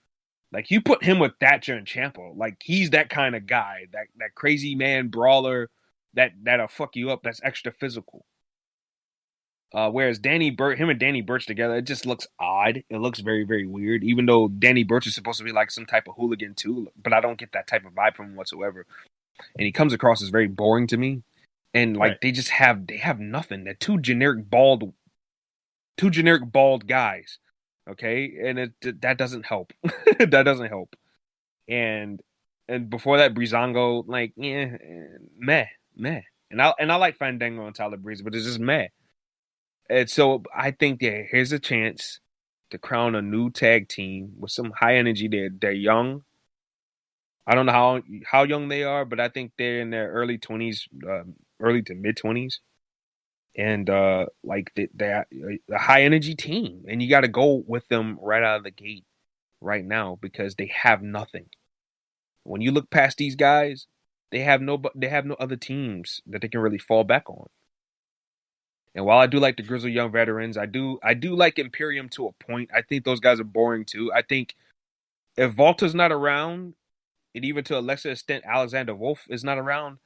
like you put him with Thatcher and Ciampa, like he's that kind of guy, that crazy man brawler that'll fuck you up. That's extra physical. Whereas him and Danny Burch together, it just looks odd. It looks very, very weird. Even though Danny Burch is supposed to be like some type of hooligan too, but I don't get that type of vibe from him whatsoever. And he comes across as very boring to me. And like they have nothing. They're two generic bald guys. Okay, and that doesn't help. That doesn't help. And before that, Breezango, like meh. And I like Fandango and Tyler Breeze, but it's just meh. And so I think that here's a chance to crown a new tag team with some high energy. They're young. I don't know how young they are, but I think they're in their early 20s, early to mid 20s. And like they're a high energy team. And you got to go with them right out of the gate right now because they have nothing. When you look past these guys, they have no other teams that they can really fall back on. And while I do like the grizzled young veterans, I do like Imperium to a point. I think those guys are boring too. I think if Volta's not around, and even to a lesser extent Alexander Wolf is not around,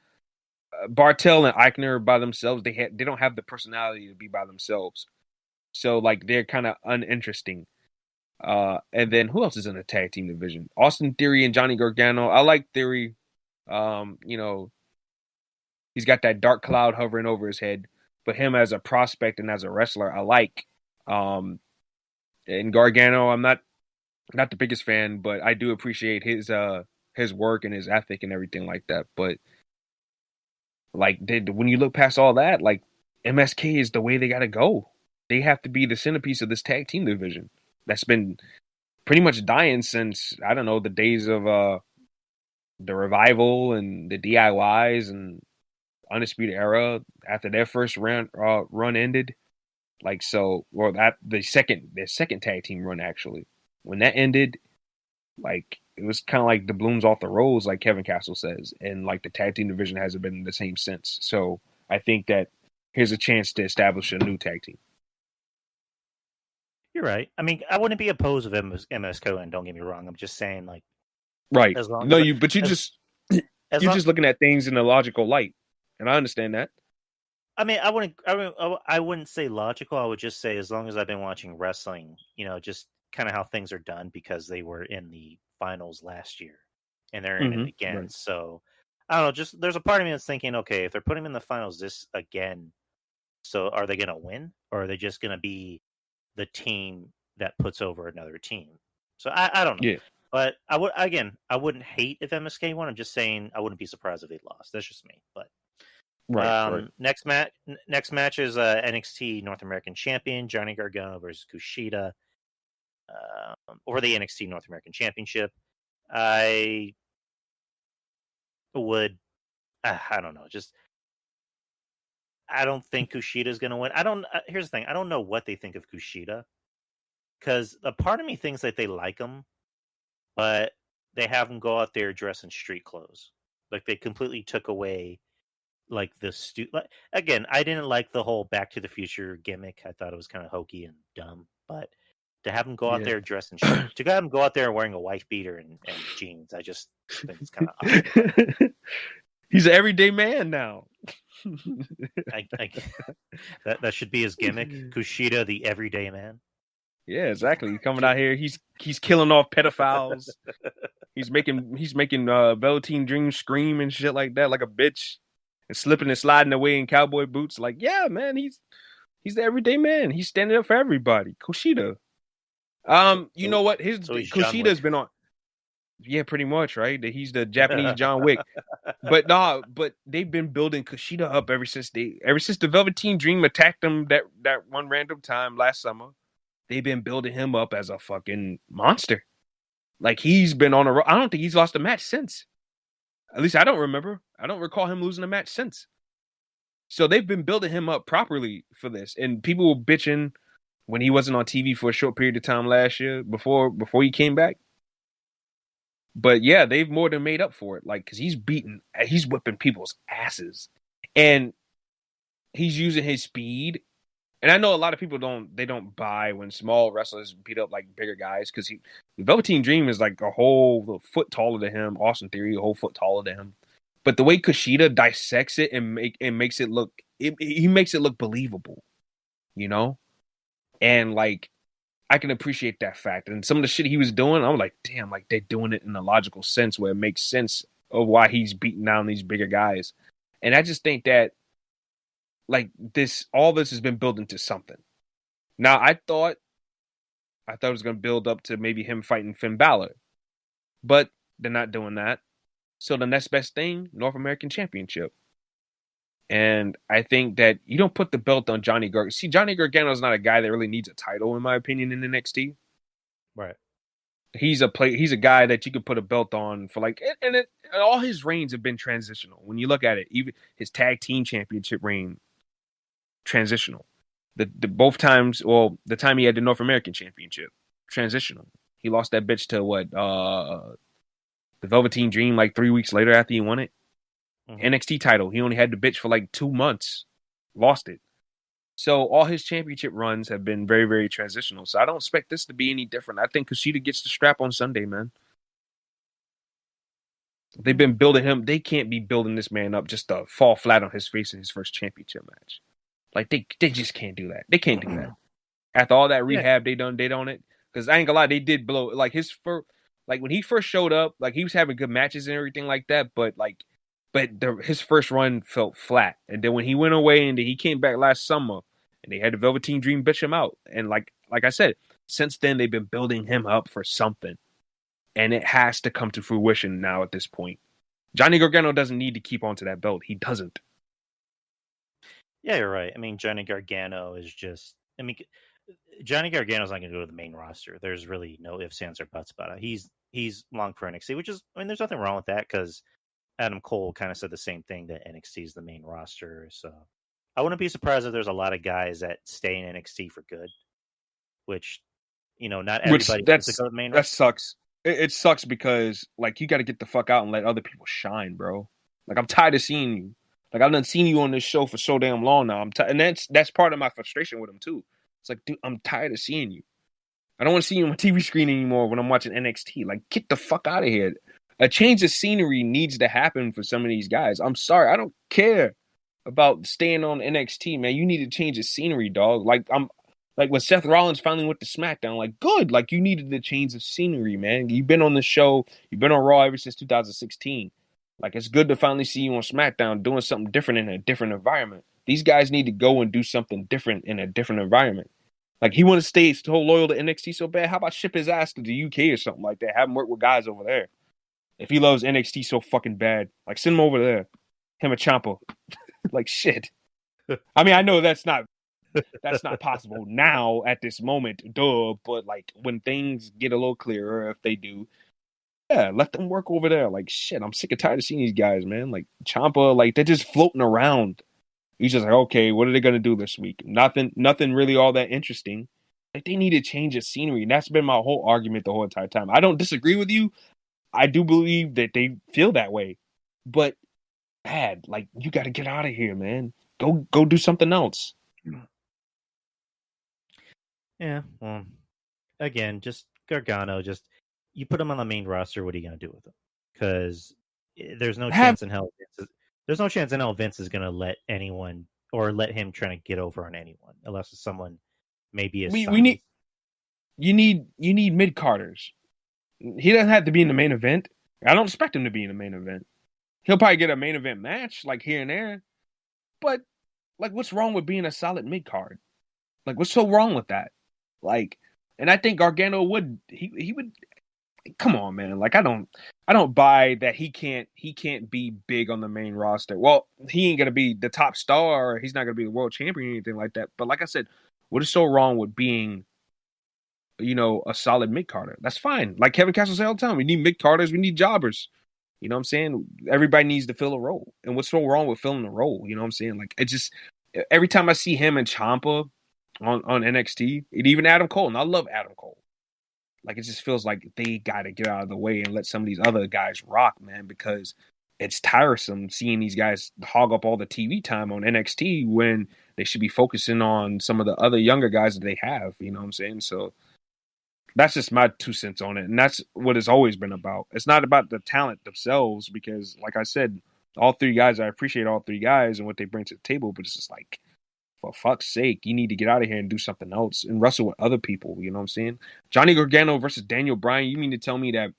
Bartel and Eichner by themselves, they don't have the personality to be by themselves. So like they're kind of uninteresting. And then who else is in the tag team division? Austin Theory and Johnny Gargano. I like Theory. He's got that dark cloud hovering over his head. But him as a prospect and as a wrestler, I like. And Gargano, I'm not the biggest fan, but I do appreciate his work and his ethic and everything like that. But like, when you look past all that, like MSK is the way they got to go. They have to be the centerpiece of this tag team division that's been pretty much dying since, I don't know, the days of the Revival and the DIYs and Undisputed Era after their first run ended. Like, so, or that their second tag team run, actually, when that ended, like it was kind of like the blooms off the rose, like Kevin Castle says, and like the tag team division hasn't been the same since. So I think that here's a chance to establish a new tag team. You're right. I mean, I wouldn't be opposed of MS Cohen. Don't get me wrong. I'm just saying, like, right? You're just looking at things in a logical light, and I understand that. I mean, I wouldn't say logical. I would just say, as long as I've been watching wrestling, just kind of how things are done, because they were in the finals last year and they're in it again. Right. So I don't know. Just there's a part of me that's thinking, okay, if they're putting them in the finals this again, so are they going to win, or are they just going to be the team that puts over another team? So I don't know. Yeah. But I wouldn't hate if MSK won. I'm just saying I wouldn't be surprised if they lost. That's just me. But right. Next match is NXT North American Champion Johnny Gargano versus Kushida over the NXT North American Championship. I don't know. Just I don't think Kushida is going to win. Here's the thing. I don't know what they think of Kushida, because a part of me thinks that they like him, but they have him go out there dressed in street clothes. Like, they completely took away like again, I didn't like the whole Back to the Future gimmick. I thought it was kind of hokey and dumb, but to have him go out there dressed in street, to have him go out there wearing a wife beater and jeans, I just think it's kind of odd. He's an everyday man now. That should be his gimmick. Kushida, the everyday man. Yeah, exactly. He's coming out here. He's killing off pedophiles. he's making Velveteen Dream scream and shit like that, like a bitch, and slipping and sliding away in cowboy boots. Like, yeah, man, he's the everyday man. He's standing up for everybody. Kushida. You know what? Kushida's been on. Yeah, pretty much, right? He's the Japanese John Wick. But they've been building Kushida up ever since the Velveteen Dream attacked him that one random time last summer. They've been building him up as a fucking monster. Like, he's been on I don't think he's lost a match since. At least I don't remember. I don't recall him losing a match since. So they've been building him up properly for this. And people were bitching when he wasn't on TV for a short period of time last year before he came back. But yeah, they've more than made up for it. Like, because he's whipping people's asses, and he's using his speed. And I know a lot of people don't buy when small wrestlers beat up like bigger guys, because the Velveteen Dream is like a whole foot taller than him. Austin Theory a whole foot taller than him. But the way Kushida dissects it and makes it look, he makes it look believable, you know. And like, I can appreciate that fact. And some of the shit he was doing, I'm like, damn, like they're doing it in a logical sense where it makes sense of why he's beating down these bigger guys. And I just think that like all this has been built into something. Now I thought it was going to build up to maybe him fighting Finn Balor, but they're not doing that. So the next best thing, North American Championship. And I think that you don't put the belt on Johnny Gargano. See, Johnny Gargano is not a guy that really needs a title, in my opinion, in NXT. Right. He's a guy that you could put a belt on for like, and all his reigns have been transitional. When you look at it, even his tag team championship reign, transitional. The both times, well, the time he had the North American Championship, transitional. He lost that bitch to the Velveteen Dream like 3 weeks later after he won it. NXT title. He only had the bitch for like 2 months. Lost it. So all his championship runs have been very, very transitional. So I don't expect this to be any different. I think Kushida gets the strap on Sunday, man. They've been building him. They can't be building this man up just to fall flat on his face in his first championship match. Like they just can't do that. They can't do that. After all that rehab they done it. Because I ain't gonna lie, they did blow. Like when he first showed up, like he was having good matches and everything like that. But his first run felt flat. And then when he went away and he came back last summer and they had the Velveteen Dream bitch him out. And like I said, since then they've been building him up for something. And it has to come to fruition now at this point. Johnny Gargano doesn't need to keep on to that belt. He doesn't. Yeah, you're right. I mean, Johnny Gargano is just... I mean, Johnny Gargano's not going to go to the main roster. There's really no ifs, ands, or buts about it. He's long for NXT, which is... I mean, there's nothing wrong with that, because Adam Cole kind of said the same thing, that NXT is the main roster. So I wouldn't be surprised if there's a lot of guys that stay in NXT for good, which, not everybody wants to go to the main roster. That sucks. It sucks because, like, you got to get the fuck out and let other people shine, bro. Like, I'm tired of seeing you. Like, I've done seen you on this show for so damn long now. And that's part of my frustration with him, too. It's like, dude, I'm tired of seeing you. I don't want to see you on my TV screen anymore when I'm watching NXT. Like, get the fuck out of here. A change of scenery needs to happen for some of these guys. I'm sorry. I don't care about staying on NXT, man. You need to change the scenery, dog. Like when Seth Rollins finally went to SmackDown, like, good. Like, you needed to change the scenery, man. You've been on the show. You've been on Raw ever since 2016. Like, it's good to finally see you on SmackDown doing something different in a different environment. These guys need to go and do something different in a different environment. Like, he want to stay so loyal to NXT so bad. How about ship his ass to the UK or something like that? Have him work with guys over there. If he loves NXT so fucking bad, like, send him over there. Him and Ciampa. Like, shit. I mean, I know that's not possible now at this moment, duh. But, like, when things get a little clearer, if they do, yeah, let them work over there. Like, shit, I'm sick and tired of seeing these guys, man. Like, Ciampa, like, they're just floating around. He's just like, okay, what are they going to do this week? Nothing really all that interesting. Like, they need to change the scenery. And that's been my whole argument the whole entire time. I don't disagree with you. I do believe that they feel that way. But, bad, like, you got to get out of here, man. Go do something else. Yeah, well, again, just Gargano, you put him on the main roster, what are you going to do with him? Because there's no chance in hell Vince is going to let anyone, or let him try to get over on anyone, unless it's someone maybe is. You need mid-carders. He doesn't have to be in the main event. I don't expect him to be in the main event. He'll probably get a main event match, like, here and there. But, like, what's wrong with being a solid mid-card? Like, what's so wrong with that? Like, and I think Gargano would, he would, come on, man. Like, I don't buy that he can't be big on the main roster. Well, he ain't going to be the top star, or he's not going to be the world champion or anything like that. But like I said, what is so wrong with being, a solid mid-carder? That's fine. Like Kevin Castle said all the time, we need mid-carders, we need jobbers. You know what I'm saying? Everybody needs to fill a role. And what's so wrong with filling a role? You know what I'm saying? Like, it just, every time I see him and Ciampa on NXT, and even Adam Cole, and I love Adam Cole. Like, it just feels like they got to get out of the way and let some of these other guys rock, man, because it's tiresome seeing these guys hog up all the TV time on NXT when they should be focusing on some of the other younger guys that they have. You know what I'm saying? So that's just my 2 cents on it. And that's what it's always been about. It's not about the talent themselves because, like I said, all 3 guys, I appreciate all 3 guys and what they bring to the table, but it's just like, for fuck's sake, you need to get out of here and do something else and wrestle with other people. You know what I'm saying? Johnny Gargano versus Daniel Bryan. You mean to tell me that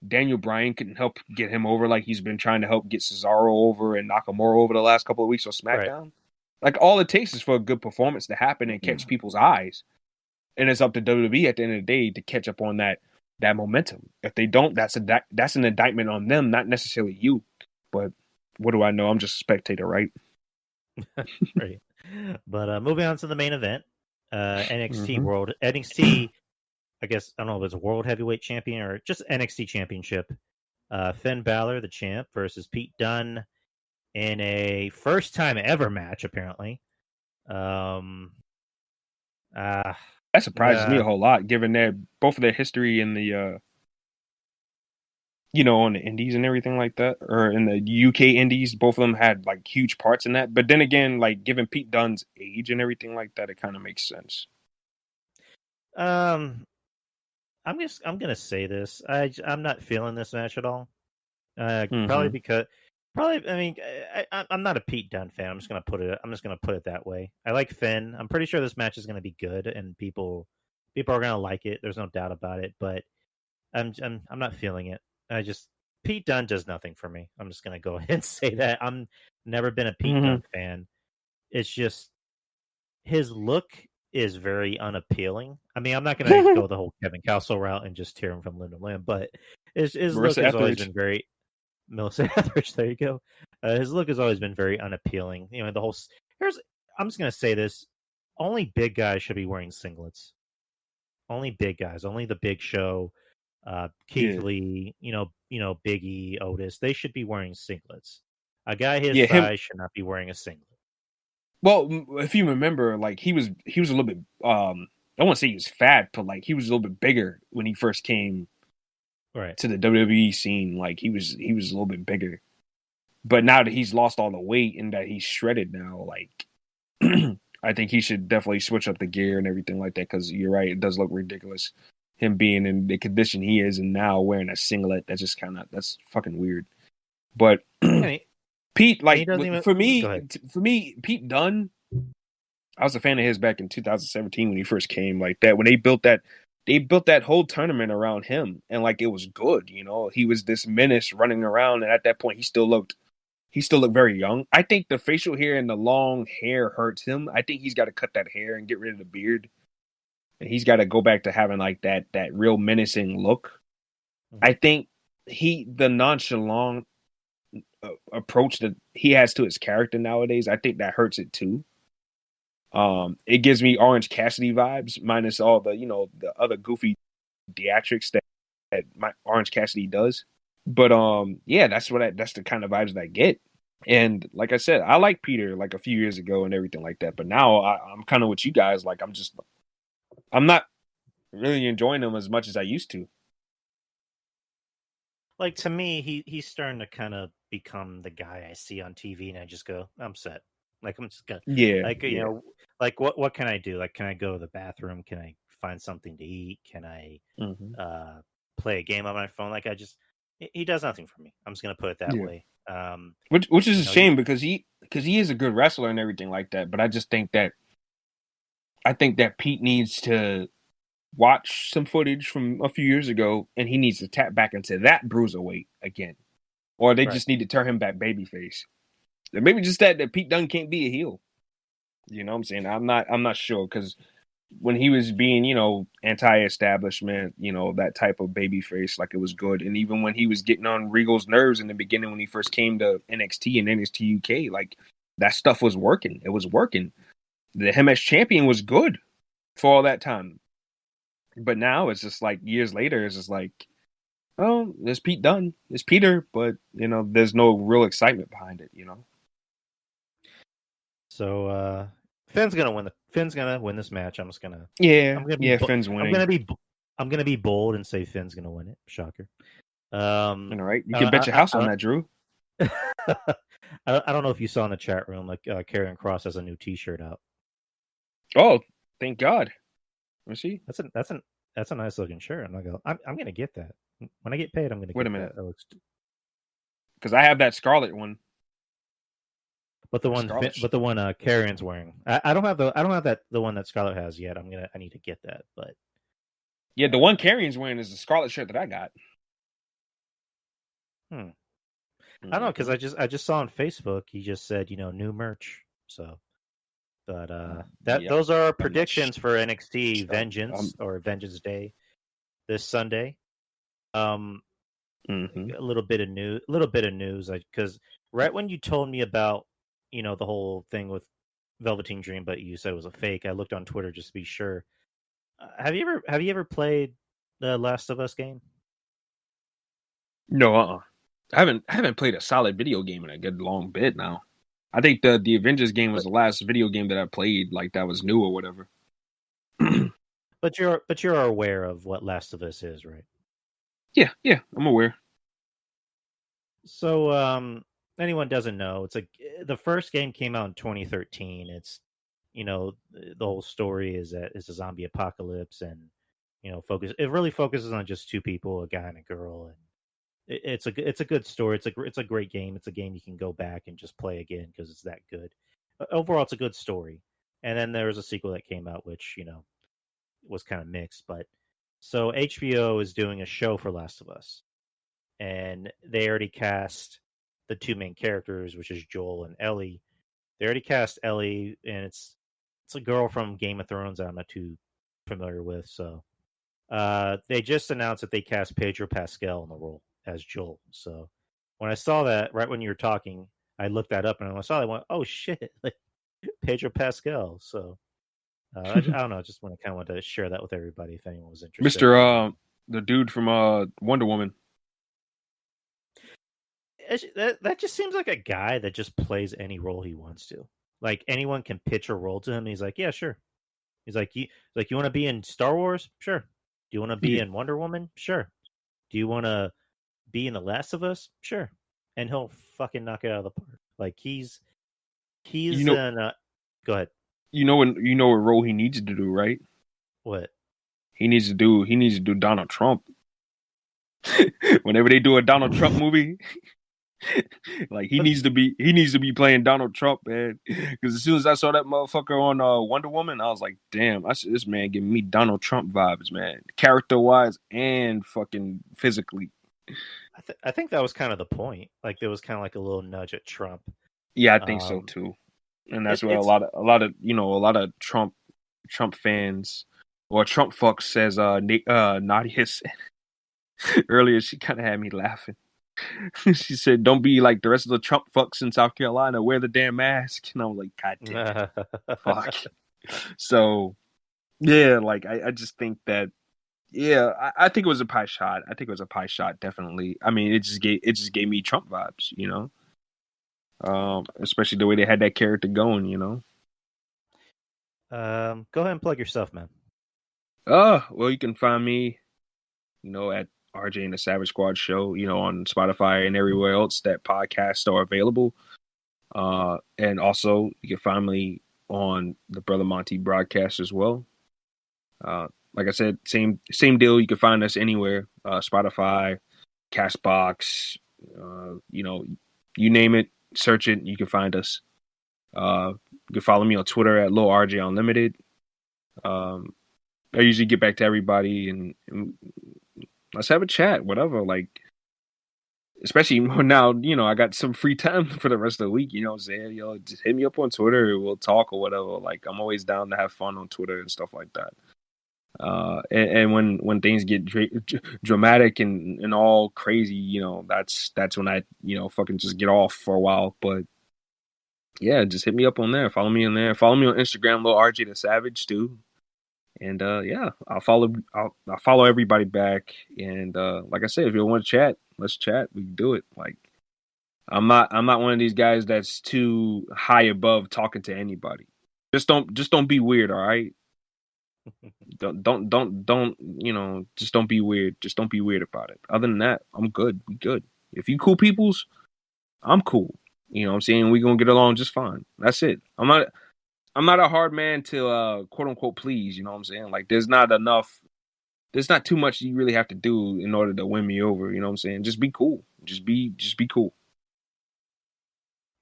Daniel Bryan couldn't help get him over like he's been trying to help get Cesaro over and Nakamura over the last couple of weeks on SmackDown? Right. Like, all it takes is for a good performance to happen and catch people's eyes. And it's up to WWE at the end of the day to catch up on that momentum. If they don't, that's an indictment on them, not necessarily you. But what do I know? I'm just a spectator, right? Right. But moving on to the main event, NXT, I guess, I don't know if it's a World Heavyweight Champion or just NXT Championship. Finn Balor, the champ, versus Pete Dunne in a first time ever match, apparently. That surprises me a whole lot, given both of their history in the on the indies and everything like that, or in the UK indies, both of them had like huge parts in that. But then again, like, given Pete Dunne's age and everything like that, it kind of makes sense. I'm gonna say this. I'm not feeling this match at all. Probably because I mean, I'm not a Pete Dunne fan. I'm just gonna put it that way. I like Finn. I'm pretty sure this match is gonna be good, and people are gonna like it. There's no doubt about it. But I'm not feeling it. Pete Dunne does nothing for me. I'm just gonna go ahead and say that. I'm never been a Pete Dunne fan. It's just his look is very unappealing. I mean, I'm not gonna go the whole Kevin Castle route and just tear him from limb to limb, but his look has always been very Melissa Etheridge. There you go. His look has always been very unappealing. You know, I'm just gonna say this: only big guys should be wearing singlets. Only big guys. Only the Big Show. Keith Lee, Big E, Otis, they should be wearing singlets. A guy his size should not be wearing a singlet. Well, if you remember, like, he was a little bit, I don't want to say he was fat, but like, he was a little bit bigger when he first came to the WWE scene. Like, he was a little bit bigger. But now that he's lost all the weight and that he's shredded now, like, I think he should definitely switch up the gear and everything like that, because you're right, it does look ridiculous. Him being in the condition he is and now wearing a singlet, that's fucking weird. But Pete, like, for me, Pete Dunne, I was a fan of his back in 2017 when he first came, like that. When they built that whole tournament around him, and like, it was good. He was this menace running around, and at that point, he still looked very young. I think the facial hair and the long hair hurts him. I think he's got to cut that hair and get rid of the beard. And he's got to go back to having like that real menacing look. I think the nonchalant approach that he has to his character nowadays, I think that hurts it too. It gives me Orange Cassidy vibes, minus all the the other goofy theatrics that my Orange Cassidy does. But that's the kind of vibes that I get. And like I said, I like Peter like a few years ago and everything like that. But now I'm kind of with you guys. Like, I'm not really enjoying him as much as I used to. Like, to me, he's starting to kind of become the guy I see on TV, and I just go, I'm set. Like, I'm just gonna, like, what can I do? Like, can I go to the bathroom? Can I find something to eat? Can I play a game on my phone? Like, he does nothing for me. I'm just gonna put it that way. Which is a shame because he is a good wrestler and everything like that. But I just think that Pete needs to watch some footage from a few years ago, and he needs to tap back into that bruiserweight again, or they just need to turn him back babyface. And maybe just that Pete Dunne can't be a heel. You know what I'm saying? I'm not sure, because when he was being, anti-establishment, that type of babyface, like, it was good. And even when he was getting on Regal's nerves in the beginning when he first came to NXT and NXT UK, like, that stuff was working. It was working. Him as champion was good for all that time. But now it's just like years later, it's just like, oh, there's Pete Dunne. It's Peter, but, there's no real excitement behind it, So Finn's gonna win this match. Finn's winning. Finn's I'm gonna be bold and say Finn's gonna win it. Shocker. All right, you can bet your house on that, Drew. I don't know if you saw in the chat room, like Karrion Kross has a new T-shirt out. Oh, thank God! Let me see. That's a nice looking shirt. I'm gonna get that when I get paid. I'm gonna wait get a minute, that. Because I have that Scarlet one. But the one Karrion's wearing, I don't have the one that Scarlet has yet. I need to get that. But yeah, the one Karrion's wearing is the Scarlet shirt that I got. I don't know, because I just saw on Facebook he just said new merch. So, but those are our predictions for NXT Vengeance or Vengeance Day this Sunday. A little bit of news, because right when you told me about the whole thing with Velveteen Dream, but you said it was a fake, I looked on Twitter just to be sure. Have you ever played the Last of Us game? No, I haven't played a solid video game in a good long bit now. I think the Avengers game was the last video game that I played, like that was new or whatever. But you're aware of what Last of Us is, right? Yeah, I'm aware. So, anyone doesn't know, it's like the first game came out in 2013. It's the whole story is that it's a zombie apocalypse, and it really focuses on just two people, a guy and a girl, and it's a good story. It's a great game. It's a game you can go back and just play again because it's that good. Overall, it's a good story. And then there was a sequel that came out, which was kind of mixed. But so HBO is doing a show for Last of Us, and they already cast the two main characters, which is Joel and Ellie. They already cast Ellie, and it's a girl from Game of Thrones that I'm not too familiar with. So they just announced that they cast Pedro Pascal in the role as Joel. So when I saw that, right when you were talking, I looked that up, and when I saw that, I went, "Oh shit, like Pedro Pascal." So I don't know. I just want to share that with everybody if anyone was interested. Mr. The dude from Wonder Woman. That just seems like a guy that just plays any role he wants to. Like anyone can pitch a role to him, and he's like, "Yeah, sure." He's like, "You want to be in Star Wars? Sure. Do you want to be in Wonder Woman? Sure. Do you want to be in The Last of Us? Sure." And he'll fucking knock it out of the park. Like he's go ahead. You know what role he needs to do, right? What? He needs to do Donald Trump. Whenever they do a Donald Trump movie, like he needs to be playing Donald Trump, man. Because as soon as I saw that motherfucker on Wonder Woman, I was like, damn, this man giving me Donald Trump vibes, man, character wise and fucking physically. I think that was kind of the point. Like there was kind of like a little nudge at Trump. Yeah, I think so too. And that's what a lot of Trump fans or Trump fucks says Nadia said earlier. She kind of had me laughing. She said, "Don't be like the rest of the Trump fucks in South Carolina. Wear the damn mask." And I was like, "God damn it. Fuck." So yeah, like I just think that I think it was a pie shot. Definitely. I mean, it just gave me Trump vibes, especially the way they had that character going, Go ahead and plug yourself, man. Well, you can find me, at RJ and the Savage Squad Show, on Spotify and everywhere else that podcasts are available. And also you can find me on the Brother Monty broadcast as well. Like I said, same deal. You can find us anywhere, Spotify, Castbox, you name it, search it, you can find us. You can follow me on Twitter at Lil RJ Unlimited. I usually get back to everybody and let's have a chat, whatever. Like, especially now, I got some free time for the rest of the week. You know what I'm saying? Just hit me up on Twitter. We'll talk or whatever. Like, I'm always down to have fun on Twitter and stuff like that. And when things get dramatic and all crazy, that's when I, fucking just get off for a while. But yeah, just hit me up on there. Follow me on there. Follow me on Instagram, Lil RJ the Savage too. And I'll follow everybody back. And like I said, if you want to chat, let's chat. We can do it. Like I'm not one of these guys that's too high above talking to anybody. Just don't be weird, all right? Don't just don't be weird. Just don't be weird about it. Other than that, I'm good. We good. If you cool peoples, I'm cool. You know what I'm saying? We gonna get along just fine. That's it. I'm not a hard man to quote unquote please, you know what I'm saying? Like there's not too much you really have to do in order to win me over, you know what I'm saying? Just be cool. Just be cool.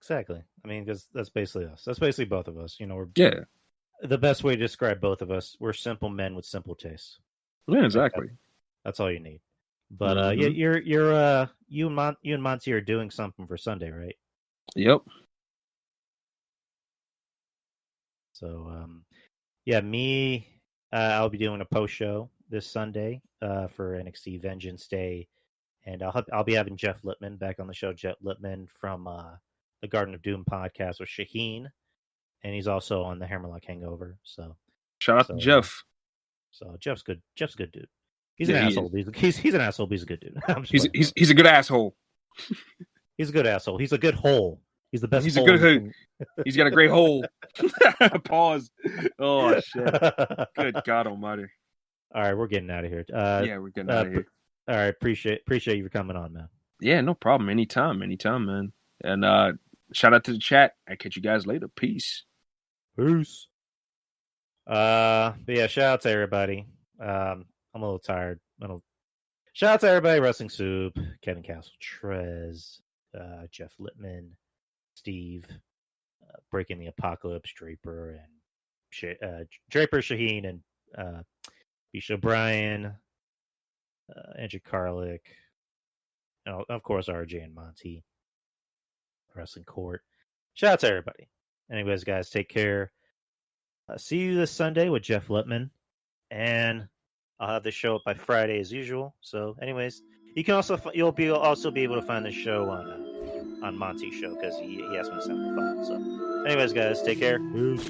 Exactly. I mean, because that's basically us. That's basically both of us. You know, the best way to describe both of us, we're simple men with simple tastes. Yeah, exactly. That's all you need. But you and Monty are doing something for Sunday, right? Yep. So me, I'll be doing a post show this Sunday for NXT Vengeance Day, and I'll be having Jeff Lippman back on the show. Jeff Lippman from the Garden of Doom podcast with Shaheen, and he's also on the Hammerlock Hangover. So shout out to Jeff. So Jeff's good. Jeff's a good dude. He's an asshole. He's an asshole, but he's a good dude. He's a good asshole. He's a good asshole. He's a good hole. He's the best. He's a good hole. He's got a great hole. Pause. Oh shit. Good God Almighty. All right, we're getting out of here. Yeah, we're getting out of here. All right, appreciate you for coming on, man. Yeah, no problem. Anytime, man. And shout out to the chat. I'll catch you guys later. Peace. But yeah, shout out to everybody. I'm a little tired. Shout out to everybody: Wrestling Soup, Kevin Castle, Trez, Jeff Lippman, Steve, Breaking the Apocalypse, Draper, and Draper, Shaheen, and Bisha O'Brien, Andrew Karlik, and of course RJ and Monty. Wrestling Court. Shout out to everybody. Anyways, guys, take care. See you this Sunday with Jeff Lippman, and I'll have the show up by Friday as usual. So, anyways, you'll be able to find the show on Monty's show because he asked me to send the file. So, anyways, guys, take care. Peace.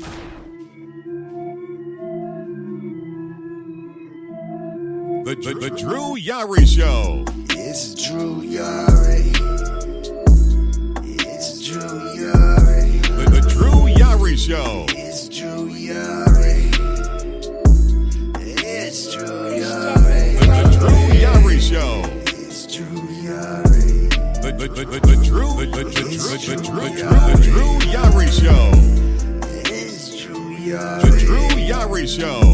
The Drew Yari Show. It's Drew Yari. It's Drew Yari. The Drew Yari Show. It's Drew Yari. It's Drew Yari. The Drew Yari Show. It's Drew Yari. The Drew Yari Show. It's Drew Yari. The Drew Yari Show.